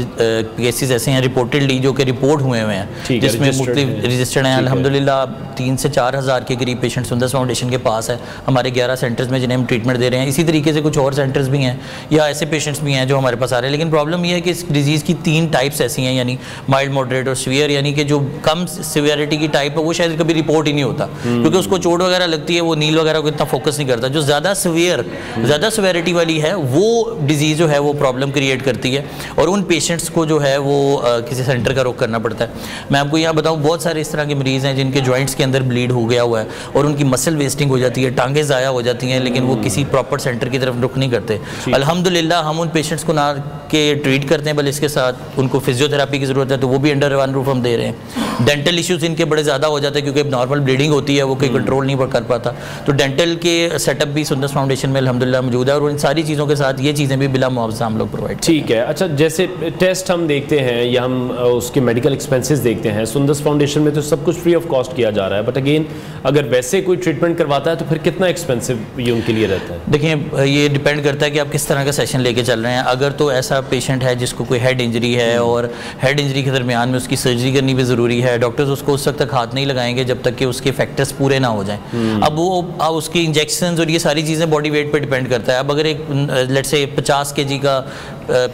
केसेस ऐसे हैं रिपोर्टेडली जो कि रिपोर्ट हुए हैं, जिसमें मुख्तलिफ रजिस्टर्ड हैं। अल्हम्दुलिल्लाह 3 से 4 हज़ार के करीब पेशेंट सुंदस फाउंडेशन के पास है, हमारे 11 सेंटर्स में जिन्हें हम ट्रीटमेंट दे रहे हैं। इसी तरीके से कुछ और सेंटर्स भी हैं या ऐसे पेशेंट्स भी हैं जो हमारे पास आ रहे हैं। लेकिन प्रॉब्लम यह है कि इस डिजीज़ की 3 टाइप्स ऐसी हैं, यानी माइल्ड, मॉडरेट और सीवियर, यानी कि जो कम सीवियरिटी की टाइप है वो शायद कभी रिपोर्ट ही नहीं होता, क्योंकि उसको चोट वगैरह लगती है, वो नील वगैरह को इतना फोकस नहीं करता। जो ज़्यादा सीवियरिटी वाली है वो डिजीज़ जो है वो प्रॉब्लम क्रिएट करती है, और उन पेशेंट्स को जो है वो किसी सेंटर का रुख करना पड़ता है। मैं आपको यहाँ बताऊँ, बहुत सारे इस तरह के मरीज़ हैं जिनके जॉइंट्स के अंदर ब्लीड हो गया हुआ है और उनकी मसल वेस्टिंग हो जाती है, टांगें ज़ाया हो जाती हैं, लेकिन वो किसी प्रॉपर सेंटर की तरफ रुख नहीं करते। अल्हम्दुलिल्लाह हम उन पेशेंट्स को ना के ट्रीट करते हैं, बल्कि इसके साथ उनको फिजियोथेरापी की ज़रूरत है, तो वो भी अंडर वन रूफ हम दे रहे हैं। डेंटल इश्यूज़ इनके बड़े ज़्यादा हो जाते हैं क्योंकि नॉर्मल ब्लीडिंग होती है, वो कोई कंट्रोल नहीं कर पाता, तो डेंटल के सेटअप भी सुंदस फाउंडेशन में अल्हम्दुलिल्लाह मौजूद है, और इन सारी चीज़ों के साथ ये चीज़ें भी बिला मुआवजा हम लोग प्रोवाइड। ठीक है, अच्छा जैसे टेस्ट हम देखते हैं या हम उसके मेडिकल एक्सपेंसेस देखते हैं, सुंदस फाउंडेशन में तो सब कुछ फ्री ऑफ कॉस्ट किया जा रहा है, बट अगेन अगर वैसे कोई ट्रीटमेंट करवाता है तो फिर कितना एक्सपेंसिव ये उनके लिए रहता है? देखिए, ये डिपेंड करता है कि आप किस तरह का सेशन लेके चल रहे हैं। अगर तो ऐसा पेशेंट है जिसको कोई हेड इंजरी है और हेड इंजरी के दरमियान में उसकी सर्जरी करनी भी ज़रूरी है, डॉक्टर्स उसको उस वक्त तक हाथ नहीं लगाएंगे जब तक कि उसके फैक्टर्स पूरे ना हो जाएं। अब उसकी इंजेक्शन और ये सारी चीज़ें बॉडी वेट पर डिपेंड करता है। अब अगर एक लेट्स से 50 kg का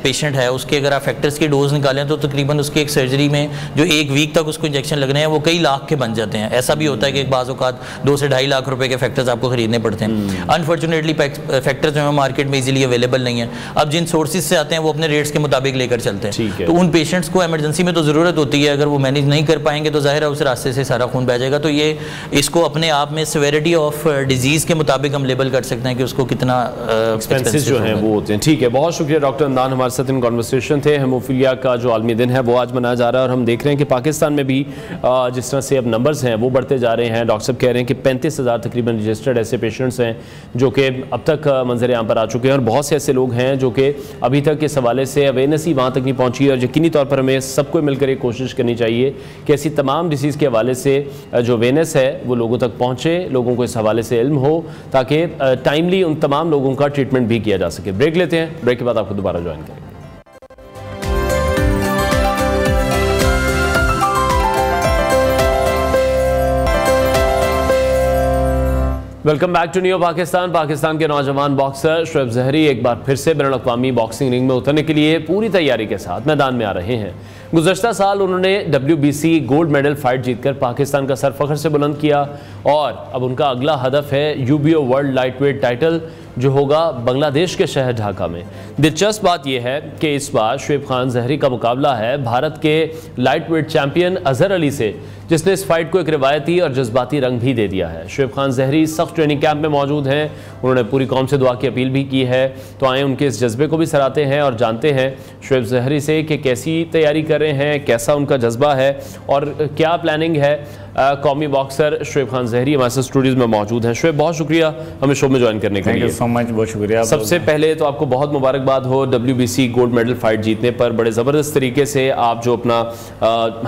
पेशेंट है, उसके अगर आप फैक्टर्स की डोज निकालें तो तकरीबन उसके एक सर्जरी में जो 1 वीक तक उसको इंजेक्शन लगने हैं वो कई लाख के बन जाते हैं। ऐसा भी होता है कि एक बाज़ औक़ात 2 से 2.5 लाख रुपए के फैक्टर्स आपको खरीदने पड़ते हैं। अनफॉर्चुनेटली फैक्टर्स जो है मार्केट में इजीली अवेलेबल नहीं है। अब जिन सोर्सेज से आते हैं वो अपने रेट्स के मुताबिक लेकर चलते हैं, तो उन पेशेंट्स को एमरजेंसी में तो ज़रूरत होती है, अगर वो मैनेज नहीं कर पाएंगे तो ज़ाहिर है उस रास्ते से सारा खून बह जाएगा। तो ये इसको अपने आप में सिवियरिटी ऑफ डिजीज़ के मुताबिक हम लेबल कर सकते हैं कि उसको कितना एक्सपेंसेस जो हैं वो होते हैं। ठीक है, बहुत शुक्रिया डॉक्टर अदनान, हमारे साथ इन कॉन्वर्सेशन थे। हेमोफीलिया का जो आलमी दिन है वो आज मनाया जा रहा है, और हम देख रहे हैं कि पाकिस्तान में भी जिस तरह से अब नंबर्स हैं वो बढ़ते जा रहे हैं। डॉक्टर साहब कह रहे हैं कि 35,000 तकरीबन रजिस्टर्ड ऐसे पेशेंट्स हैं जो कि अब तक मंजर आम पर आ चुके हैं, और बहुत से ऐसे लोग हैं जो कि अभी तक इस हवाले से अवेयरनेस ही वहाँ तक नहीं पहुँची है। और यकीनी तौर पर हमें सबको मिलकर एक कोशिश करनी चाहिए कि ऐसी तमाम डिसीज़ के हवाले से जो अवेयरनेस है वो लोगों तक पहुँचे, लोगों को इस हवाले से इल्म हो, ताकि टाइमली उन तमाम लोगों का ट्रीटमेंट भी किया जा सके। ब्रेक लेते हैं, ब्रेक के बाद आपको दोबारा ज्वाइन करेंगे। Welcome back to new Pakistan. Pakistan के नौजवान बॉक्सर शोएब ज़हरी एक बार फिर से बैनुल अक़वामी बॉक्सिंग रिंग में उतरने के लिए पूरी तैयारी के साथ मैदान में आ रहे हैं। गुज़श्ता साल उन्होंने WBC गोल्ड मेडल फाइट जीतकर पाकिस्तान का सर फख्र से बुलंद किया और अब उनका अगला हदफ है UBO वर्ल्ड लाइटवेट टाइटल, जो होगा बांग्लादेश के शहर ढाका में। दिलचस्प बात यह है कि इस बार शोएब खान ज़हरी का मुकाबला है भारत के लाइटवेट चैंपियन अजहर अली से, जिसने इस फाइट को एक रिवायती और जज्बाती रंग भी दे दिया है। शोएब खान ज़हरी सख्त ट्रेनिंग कैंप में मौजूद हैं। उन्होंने पूरी कौम से दुआ की अपील भी की है। तो आए उनके इस जज्बे को भी सराहते हैं और जानते हैं शोएब ज़हरी से कि कैसी तैयारी कर रहे हैं, कैसा उनका जज्बा है और क्या प्लानिंग है। कौमी बॉक्सर शोएब खान ज़हरी हमारे स्टूडियोज़ में मौजूद हैं। शोएब, बहुत शुक्रिया हमें शो में ज्वाइन करने के लिए। थैंक यू सो मच, बहुत शुक्रिया। सबसे पहले तो आपको बहुत मुबारकबाद हो WBC गोल्ड मेडल फाइट जीतने पर। बड़े ज़बरदस्त तरीके से आप जो अपना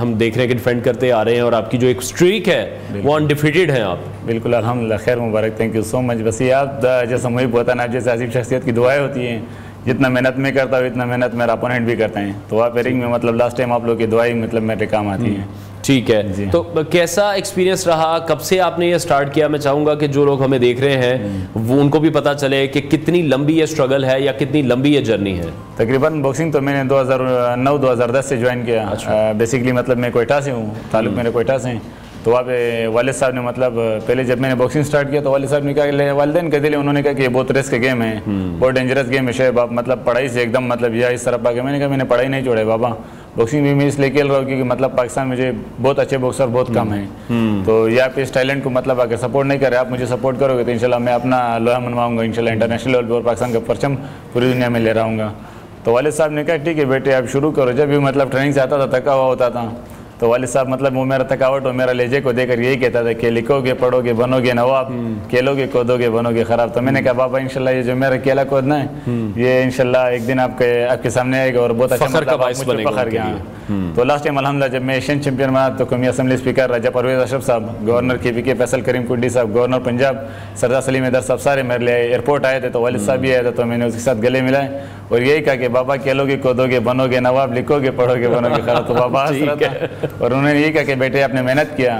हम देख रहे हैं कि डिफेंड करते आ रहे हैं और आपकी जो एक स्ट्रीक है वो अनडिफीटेड हैं आप। बिल्कुल, अल्हम्दुलिल्लाह, खैर मुबारक, थैंक यू सो मच। बस ये आप जैसा मुझे पता ना, जैसे अजीब शख्सियत की दुआएं होती हैं, जितना मेहनत में करता हूँ इतना मेहनत मेरा अपोनेंट भी करते हैं। तो आप रिंग में मतलब लास्ट टाइम आप लोग की दुआएं मतलब मेरे काम आती हैं। ठीक है, तो कैसा एक्सपीरियंस रहा, कब से आपने ये स्टार्ट किया? मैं चाहूँगा कि जो लोग हमें देख रहे हैं वो उनको भी पता चले कि कितनी लंबी ये स्ट्रगल है या कितनी लंबी ये जर्नी है। तकरीबन बॉक्सिंग तो मैंने 2009-2010 से ज्वाइन किया। बेसिकली मतलब मैं कोयटा से हूँ, ताल्लुक मेरे कोयटा से। तो वहाँ पे वालिद साहब ने मतलब पहले जब मैंने बॉक्सिंग स्टार्ट किया तो वालिद साहब ने कहा, वालिदैन के दिले उन्होंने कहा कि ये बहुत रिस्क गेम है, बहुत डेंजरस गेम है शोएब, आप मतलब पढ़ाई से एकदम मतलब या इस तरफ आके। मैंने कहा मैंने पढ़ाई नहीं छोड़ा बाबा, बॉक्सिंग भी मैं इसलिए खेल रहा हूँ क्योंकि मतलब पाकिस्तान में मुझे बहुत अच्छे बॉक्सर बहुत कम हैं। तो यहाँ पे इस टैलेंट को मतलब अगर सपोर्ट नहीं करे, आप मुझे सपोर्ट करोगे तो इंशाल्लाह मैं अपना लोहा मनवाऊंगा इंशाल्लाह इंटरनेशनल लेवल पर और पाकिस्तान का परचम पूरी दुनिया में ले रहूँगा। तो वालिद साहब ने कहा ठीक है बेटे आप शुरू करो। जब भी मतलब ट्रेनिंग से आता था थका हुआ होता था तो वालिद साहब मतलब वो मेरा थकावट और मेरा लहजे को देकर यही कहता था कि लिखोगे पढ़ोगे बनोगे नवाब, खेलोगे कूदोगे बनोगे खराब। तो मैंने कहा बाबा इंशाल्लाह ये जो मेरा खेला कूदना है ये इंशाल्लाह एक दिन आपके सामने आएगा और बहुत अच्छा फखर गया। तो लास्ट टाइम अल्हम्दुलिल्लाह जब मैं एशियन चैंपियन बना तो कौमी असम्बली स्पीकर राजा परवेज अशरफ साहब, गवर्नर KPK फैसल करीम कुंडी साहब, गवर्नर पंजाब सरदार सलीम हैदर साहब सारे मेरे लिए एयरपोर्ट आए थे। तो वालिद साहब भी आए थे तो मैंने उसके साथ गले मिलाए और यही कहा कि बाबा खेलोगे कूदोगे बनोगे नवाब, लिखोगे पढ़ोगे बनोगे खराब। तो बाबा हंस रहा था और उन्होंने यही कहा कि बेटे आपने मेहनत किया।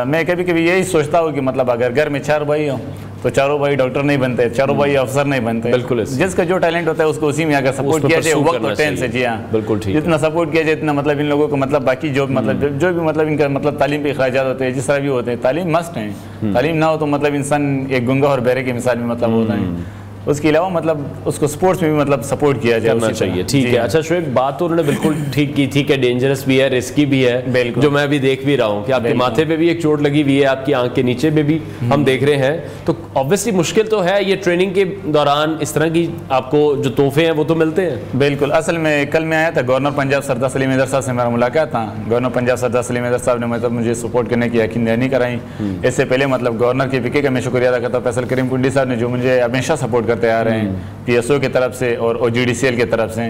मैं कभी कभी यही सोचता हूँ कि मतलब अगर घर में 4 भाई हो तो चारों भाई डॉक्टर नहीं बनते, चारों भाई अफसर नहीं बनते। बिल्कुल, जिसका जो टैलेंट होता है उसको उसी में अगर सपोर्ट किया जाए वक्त और टाइम से। जी हाँ, बिल्कुल ठीक। जितना सपोर्ट किया जाए इतना मतलब इन लोगों को मतलब बाकी जो मतलब जो भी मतलब इनका मतलब तालीम पे अखराजात होते हैं जिस तरह भी होते हैं, तालीम मस्ट है। तालीम ना हो तो मतलब इंसान एक गुंगा और बहरे की मिसाल में मतलब होता है। उसके अलावा मतलब उसको स्पोर्ट्स में भी मतलब सपोर्ट किया जाना चाहिए। ठीक है, अच्छा शोएब, बात तो उन्होंने बिल्कुल ठीक की थी कि डेंजरस भी है, रिस्की भी है, जो मैं भी देख भी रहा हूँ कि आपके माथे पे भी एक चोट लगी हुई है, आपकी आंख के नीचे पे भी हम देख रहे हैं। तो ऑब्वियसली मुश्किल तो है ये ट्रेनिंग के दौरान, इस तरह की आपको जो तोहफे हैं वो तो मिलते हैं। बिल्कुल, असल में कल मैं आया था गवर्नर पंजाब सरदार सलीम हैदर साहब से मेरा मुलाकात था। गवर्नर पंजाब सरदार सलीम हैदर साहब ने मतलब मुझे सपोर्ट करने की यकीन नहीं कराई। इससे पहले मतलब गवर्नर KPK का मैं शुक्रिया अदा करता हूँ फैसल करीम कुंडी साहब ने जो मुझे हमेशा सपोर्ट करते आ रहे हैं PSO की तरफ से और OGDCL की तरफ से।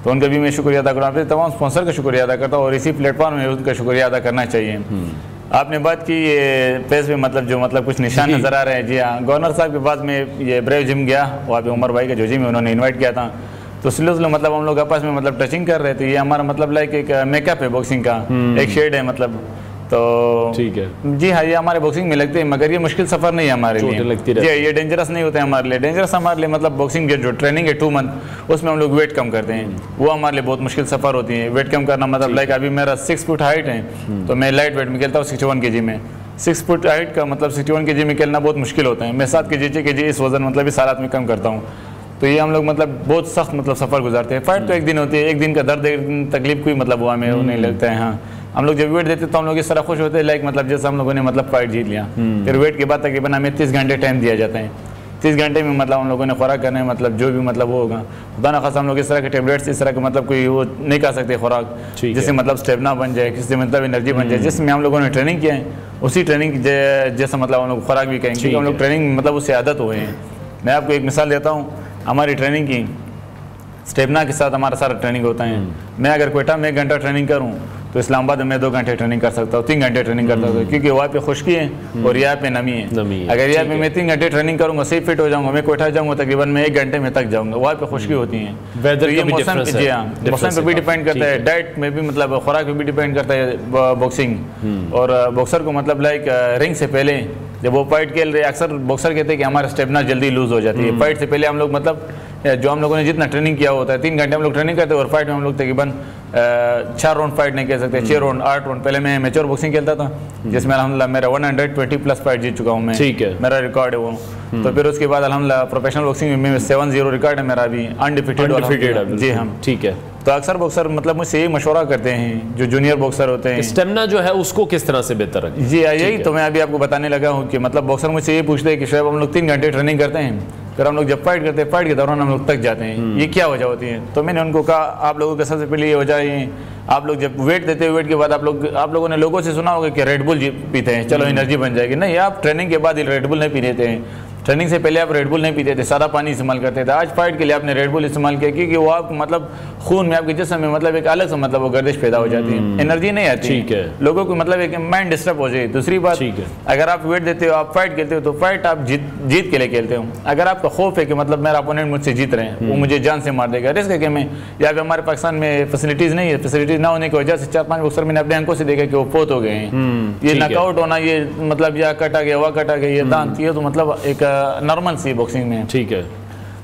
तो उनका भी मैं शुक्रिया अदा करता हूँ, तमाम स्पॉन्सर का शुक्रिया अदा करता हूँ और इसी प्लेटफॉर्म में उनका शुक्रिया अदा करना चाहिए। आपने बात की ये पेस में मतलब जो मतलब कुछ निशान नजर आ रहे हैं। जी हाँ, गवर्नर साहब के पास में ये ब्रेव जिम गया, वहाँ पे उमर भाई का जो जिम है उन्होंने इन्वाइट किया था। तो स्लो मतलब हम लोग आपस में मतलब टचिंग कर रहे थे। ये हमारा मतलब लाइक एक मेकअप है बॉक्सिंग का, एक शेड है मतलब। तो ठीक है जी हाँ, ये हमारे बॉक्सिंग में लगते हैं मगर ये मुश्किल सफर नहीं है हमारे लिए। जी, ये डेंजरस नहीं होता है हमारे लिए। डेंजरस हमारे लिए मतलब बॉक्सिंग के जो ट्रेनिंग है 2 मंथ उसमें हम लोग वेट कम करते हैं, वो हमारे लिए बहुत मुश्किल सफर होती है। वेट कम करना मतलब लाइक अभी मेरा 6 फुट हाइट है तो मैं लाइट वेट में खेलता हूँ 61 kg में। 6 फुट हाइट का मतलब 61 kg में खेलना बहुत मुश्किल होता है। मैं 7 kg इस वजन मतलब इस हालात में कम करता हूँ। तो ये हम लोग मतलब बहुत सख्त मतलब सफर गुजारते हैं। फाइट तो एक दिन होती है, एक दिन का दर्द एक दिन तकलीफ कोई मतलब वो हमें नहीं लगता है। हाँ, हम लोग जब वेट देते तो हम लोग इस तरह खुश होते हैं लाइक मतलब जैसे हम लोगों ने मतलब फाइट जीत लिया। फिर वेट के बाद तकरीबन हमें 30 घंटे टाइम दिया जाता है। 30 घंटे में मतलब हम लोगों ने खुराक करना है, मतलब जो भी मतलब वो होगा खुदा ना खासा हम लोग इस तरह के टेबलेट्स इस तरह के मतलब कोई वो नहीं कर सकते खुराक जिससे मतलब स्टेमिना बन जाए, किसी मतलब एनर्जी बन जाए। जिसमें हम लोगों ने ट्रेनिंग किया है उसी ट्रेनिंग जैसा मतलब हम लोग खुराक भी करेंगे क्योंकि हम लोग ट्रेनिंग मतलब उससे आदत हुए हैं। मैं आपको एक मिसाल देता हूँ, हमारी ट्रेनिंग की स्टेमिना के साथ हमारा सारा ट्रेनिंग होता है। मैं अगर कोयटा में 1 घंटा ट्रेनिंग करूँ तो इस्लामाबाद में 2 घंटे ट्रेनिंग कर सकता हूँ, 3 घंटे ट्रेनिंग कर सकता हूँ क्योंकि वहाँ पे खुश्की है और यहाँ पे नमी है। अगर यहाँ पे मैं 3 घंटे ट्रेनिंग करूँगा सही फिट हो जाऊँगा, मैं कोयटा जाऊँगा तकरीबन मैं 1 घंटे में तक जाऊँगा। वहाँ पे खुश्की होती है, तो ये मौसम जी हाँ मौसम पे भी डिपेंड करता है, डाइट में भी मतलब खुराक पे भी डिपेंड करता है बॉक्सिंग। और बॉक्सर को मतलब लाइक रिंग से पहले जब वो फाइट खेल रहे अक्सर बॉक्सर कहते हैं कि हमारा स्टेमिना जल्दी लूज हो जाती है। फाइट से पहले हम लोग मतलब जो हम लोगों ने जितना ट्रेनिंग किया होता है 3 घंटे हम लोग ट्रेनिंग करते हैं और फाइट में हम लोग तकरीबन 4 राउंड फाइट नहीं कह सकते, 6 राउंड 8 राउंड। पहले मैं मैच्योर बॉक्सिंग खेलता था जिसमें अल्हम्दुलिल्लाह मेरा 120 प्लस फाइट जीत चुका हूँ मैं, ठीक है, मेरा रिकॉर्ड है वो। तो फिर उसके बाद अल्हम्दुलिल्लाह प्रोफेशनल बॉक्सिंग में 7-0 रिकॉर्ड है मेरा अभी, अनडिफिटेड। जी हाँ, ठीक है। तो अक्सर बॉक्सर मतलब मुझसे यही मशवरा करते हैं जो जूनियर बॉक्सर होते हैं, स्टेमिना जो है उसको किस तरह से बेहतर रखें। जी यही तो मैं अभी आपको बताने लगा हूँ कि मतलब बॉक्सर मुझसे ये पूछते हैं कि शोएब हम लोग 3 घंटे ट्रेनिंग करते हैं, फिर हम लोग जब फाइट करते हैं फाइट के दौरान हम लोग थक जाते हैं, ये क्या वजह होती है? तो मैंने उनको कहा आप लोगों के सबसे पहले ये वजह है, आप लोग जब वेट देते हैं वेट के बाद आप लोगों ने लोगों से सुना होगा कि रेड बुल पीते हैं, चलो एनर्जी बन जाएगी। नहीं, आप ट्रेनिंग के बाद रेड बुल नहीं पी लेते हैं, ट्रेनिंग से पहले आप रेड बुल नहीं पीते थे, सादा पानी इस्तेमाल करते थे। आज फाइट के लिए आपने रेड बुल इस्तेमाल किया क्योंकि वो आप मतलब खून में आपके जिस्म में मतलब एक अलग से मतलब वो गर्दिश पैदा हो जाती है, एनर्जी नहीं आती, ठीक है, लोगों को मतलब एक माइंड डिस्टर्ब हो जाए। दूसरी बात, अगर आप वेट देते हो आप फाइट खेलते हो तो फाइट आप जीत के लिए खेलते हो। अगर आपका खौफ है कि मतलब मेरा अपोनेंट मुझसे जीत रहे हैं, वो मुझे जान से मार देगा, रिस्क है कि मैं यहाँ पे हमारे पाकिस्तान में फैसिलिटीज नहीं है, फैसिलिटीज ना होने की वजह से 4-5 बॉक्सर मैंने अपने आंखों से देखा कि वो फोत हो गए हैं। ये नॉकआउट होना, ये मतलब या कटा गया वह कटा गया, ये दांत, ये तो मतलब एक नॉर्मल सी बॉक्सिंग में, ठीक है।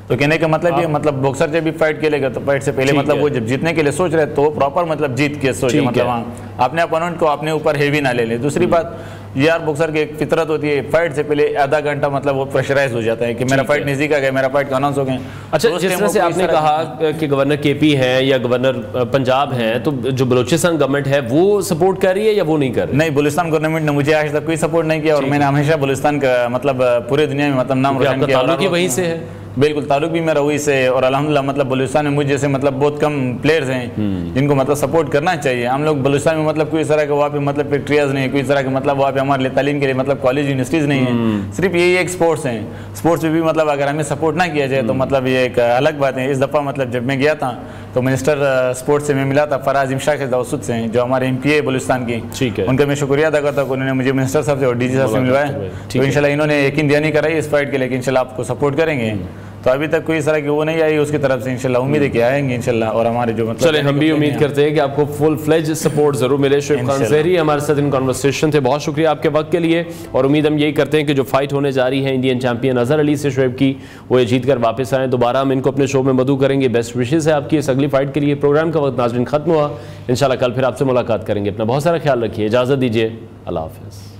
तो कहने का मतलब ये मतलब बॉक्सर जब भी फाइट खेलेगा तो फाइट से पहले मतलब वो जब जीतने के लिए सोच रहे तो प्रॉपर मतलब जीत के सोचे, मतलब हाँ अपने अपोनेंट को अपने ऊपर हेवी ना ले ले। दूसरी बात यार बॉक्सर की एक फितरत होती है, फाइट से पहले आधा घंटा मतलब वो प्रेशराइज हो जाता है कि मेरा फाइट नजदीक आ गया, मेरा फाइट अनाउंस हो गया। अच्छा, जिस तरह से आपने कहा कि गवर्नर केपी है या गवर्नर पंजाब है, तो जो बलूचिस्तान गवर्नमेंट है वो सपोर्ट कर रही है या वो नहीं कर रही? नहीं, बलूचिस्तान गवर्नमेंट ने मुझे आज तक कोई सपोर्ट नहीं किया और मैंने हमेशा बलूचिस्तान का मतलब पूरे दुनिया में मतलब नाम रोशन किया। ताल्लुक ही वहीं से है? बिल्कुल, ताल्लुक भी मेरा वही से, और अल्हम्दुलिल्लाह मतलब बलूचिस्तान में मुझे जैसे मतलब बहुत कम प्लेयर्स हैं जिनको मतलब सपोर्ट करना चाहिए। हम लोग बलूचिस्तान में मतलब कोई तरह का वहाँ पे मतलब फैक्ट्रियाज नहीं है, कोई तरह के मतलब वहाँ पे हमारे लिए तालीम के लिए मतलब कॉलेज यूनिवर्सिटीज़ नहीं है, सिर्फ यही एक स्पोर्ट्स हैं। स्पोर्ट्स में भी मतलब अगर हमें सपोर्ट ना किया जाए तो मतलब ये एक अलग बात है। इस दफ़ा मतलब जब मैं गया था तो मिनिस्टर स्पोर्ट्स से मैं मिला था, फराज इमशा के दाऊद से जो हमारे MP है बलूचिस्तान की, ठीक है, उनका मैं शुक्रिया अदा करता हूँ, उन्होंने मुझे मिनिस्टर साहब से और DG साहब से मिलवाया। तो इंशाल्लाह इन्होंने यकीन दयानी कराई इस फाइट के लिए कि इंशाल्लाह आपको सपोर्ट करेंगे। तो अभी तक कोई इस तरह की वो नहीं आई उसकी तरफ से, इंशाल्लाह उम्मीद है कि आएंगे इंशाल्लाह। और हमारे जो मतलब चले हम भी उम्मीद करते हैं कि आपको फुल फ्लेज सपोर्ट जरूर मिले। शोएब खान ज़हरी हमारे साथ इन कॉन्वर्सेशन थे, बहुत शुक्रिया आपके वक्त के लिए, और उम्मीद हम यही करते हैं कि जो फाइट होने जा रही है इंडियन चैंपियन अजहर अली से शोएब की, वो ये जीत कर वापस आए। दोबारा हम इनको अपने शो में मदऊ करेंगे। बेस्ट विशेज़ है आपकी इस अगली फाइट के लिए। प्रोग्राम का वक्त नाज़रीन खत्म हुआ, इंशाल्लाह कल फिर आपसे मुलाकात करेंगे। अपना बहुत सारा ख्याल रखिए, इजाज़त दीजिए, अल्लाह हाफ़िज़।